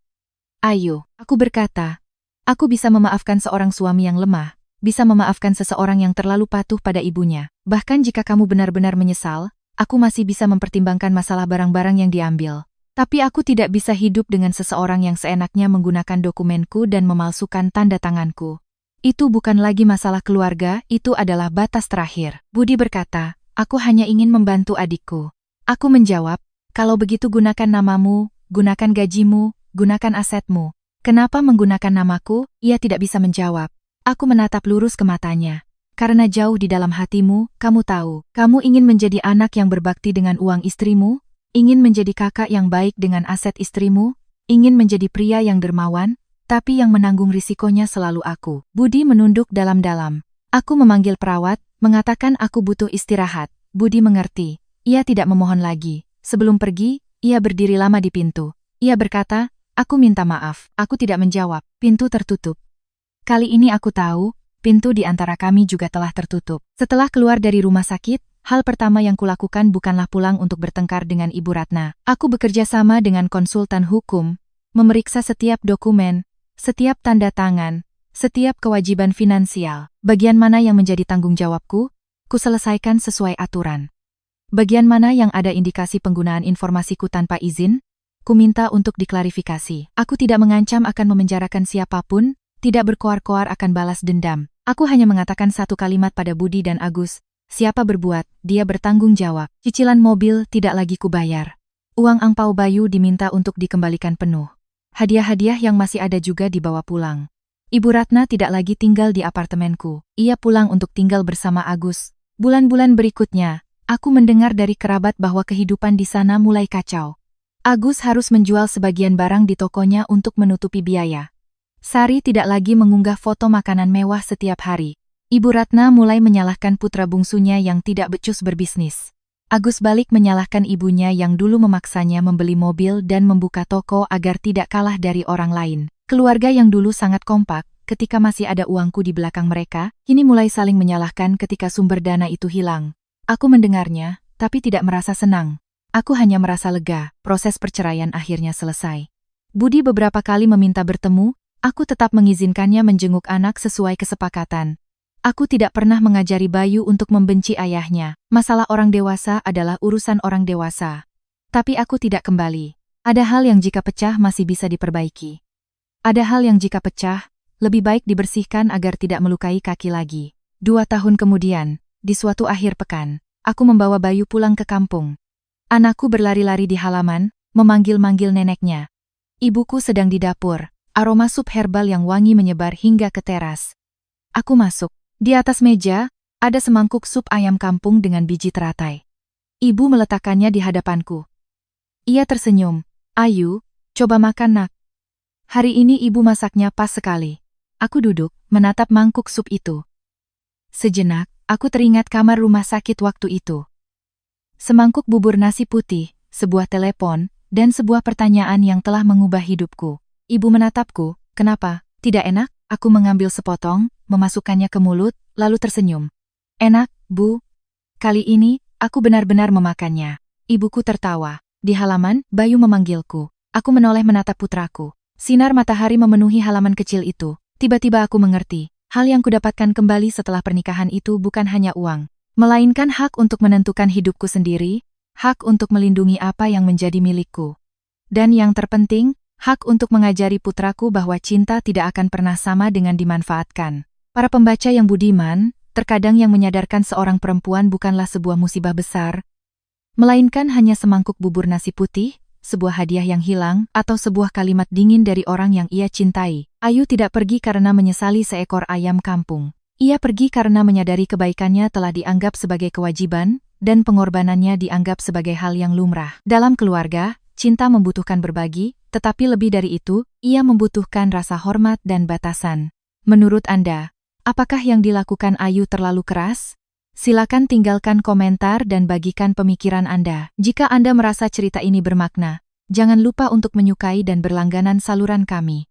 Ayu, aku berkata, aku bisa memaafkan seorang suami yang lemah, bisa memaafkan seseorang yang terlalu patuh pada ibunya. Bahkan jika kamu benar-benar menyesal, aku masih bisa mempertimbangkan masalah barang-barang yang diambil. Tapi aku tidak bisa hidup dengan seseorang yang seenaknya menggunakan dokumenku dan memalsukan tanda tanganku. Itu bukan lagi masalah keluarga, itu adalah batas terakhir. Budi berkata, aku hanya ingin membantu adikku. Aku menjawab, kalau begitu gunakan namamu, gunakan gajimu, gunakan asetmu. Kenapa menggunakan namaku? Ia tidak bisa menjawab. Aku menatap lurus ke matanya. Karena jauh di dalam hatimu, kamu tahu, kamu ingin menjadi anak yang berbakti dengan uang istrimu, ingin menjadi kakak yang baik dengan aset istrimu, ingin menjadi pria yang dermawan, tapi yang menanggung risikonya selalu aku. Budi menunduk dalam-dalam. Aku memanggil perawat, mengatakan aku butuh istirahat. Budi mengerti. Ia tidak memohon lagi. Sebelum pergi, ia berdiri lama di pintu. Ia berkata, aku minta maaf. Aku tidak menjawab. Pintu tertutup. Kali ini aku tahu, pintu di antara kami juga telah tertutup. Setelah keluar dari rumah sakit, hal pertama yang kulakukan bukanlah pulang untuk bertengkar dengan Ibu Ratna. Aku bekerja sama dengan konsultan hukum, memeriksa setiap dokumen, setiap tanda tangan, setiap kewajiban finansial. Bagian mana yang menjadi tanggung jawabku, ku selesaikan sesuai aturan. Bagian mana yang ada indikasi penggunaan informasiku tanpa izin, ku minta untuk diklarifikasi. Aku tidak mengancam akan memenjarakan siapapun, tidak berkoar-koar akan balas dendam. Aku hanya mengatakan satu kalimat pada Budi dan Agus, siapa berbuat, dia bertanggung jawab. Cicilan mobil tidak lagi kubayar. Uang angpau Bayu diminta untuk dikembalikan penuh. Hadiah-hadiah yang masih ada juga dibawa pulang. Ibu Ratna tidak lagi tinggal di apartemenku. Ia pulang untuk tinggal bersama Agus. Bulan-bulan berikutnya, aku mendengar dari kerabat bahwa kehidupan di sana mulai kacau. Agus harus menjual sebagian barang di tokonya untuk menutupi biaya. Sari tidak lagi mengunggah foto makanan mewah setiap hari. Ibu Ratna mulai menyalahkan putra bungsunya yang tidak becus berbisnis. Agus balik menyalahkan ibunya yang dulu memaksanya membeli mobil dan membuka toko agar tidak kalah dari orang lain. Keluarga yang dulu sangat kompak, ketika masih ada uangku di belakang mereka, kini mulai saling menyalahkan ketika sumber dana itu hilang. Aku mendengarnya, tapi tidak merasa senang. Aku hanya merasa lega, proses perceraian akhirnya selesai. Budi beberapa kali meminta bertemu, aku tetap mengizinkannya menjenguk anak sesuai kesepakatan. Aku tidak pernah mengajari Bayu untuk membenci ayahnya. Masalah orang dewasa adalah urusan orang dewasa. Tapi aku tidak kembali. Ada hal yang jika pecah masih bisa diperbaiki. Ada hal yang jika pecah, lebih baik dibersihkan agar tidak melukai kaki lagi. 2 tahun kemudian, di suatu akhir pekan, aku membawa Bayu pulang ke kampung. Anakku berlari-lari di halaman, memanggil-manggil neneknya. Ibuku sedang di dapur, aroma sup herbal yang wangi menyebar hingga ke teras. Aku masuk. Di atas meja, ada semangkuk sup ayam kampung dengan biji teratai. Ibu meletakkannya di hadapanku. Ia tersenyum. Ayu, coba makan nak. Hari ini ibu masaknya pas sekali. Aku duduk, menatap mangkuk sup itu. Sejenak, aku teringat kamar rumah sakit waktu itu. Semangkuk bubur nasi putih, sebuah telepon, dan sebuah pertanyaan yang telah mengubah hidupku. Ibu menatapku, kenapa? Tidak enak? Aku mengambil sepotong, memasukkannya ke mulut, lalu tersenyum. Enak, Bu. Kali ini, aku benar-benar memakannya. Ibuku tertawa. Di halaman, Bayu memanggilku. Aku menoleh menatap putraku. Sinar matahari memenuhi halaman kecil itu. Tiba-tiba aku mengerti. Hal yang kudapatkan kembali setelah pernikahan itu bukan hanya uang, melainkan hak untuk menentukan hidupku sendiri, hak untuk melindungi apa yang menjadi milikku. Dan yang terpenting, hak untuk mengajari putraku bahwa cinta tidak akan pernah sama dengan dimanfaatkan. Para pembaca yang budiman, terkadang yang menyadarkan seorang perempuan bukanlah sebuah musibah besar, melainkan hanya semangkuk bubur nasi putih, sebuah hadiah yang hilang, atau sebuah kalimat dingin dari orang yang ia cintai. Ayu tidak pergi karena menyesali seekor ayam kampung. Ia pergi karena menyadari kebaikannya telah dianggap sebagai kewajiban, dan pengorbanannya dianggap sebagai hal yang lumrah. Dalam keluarga, cinta membutuhkan berbagi, tetapi lebih dari itu, ia membutuhkan rasa hormat dan batasan. Menurut Anda, apakah yang dilakukan Ayu terlalu keras? Silakan tinggalkan komentar dan bagikan pemikiran Anda. Jika Anda merasa cerita ini bermakna, jangan lupa untuk menyukai dan berlangganan saluran kami.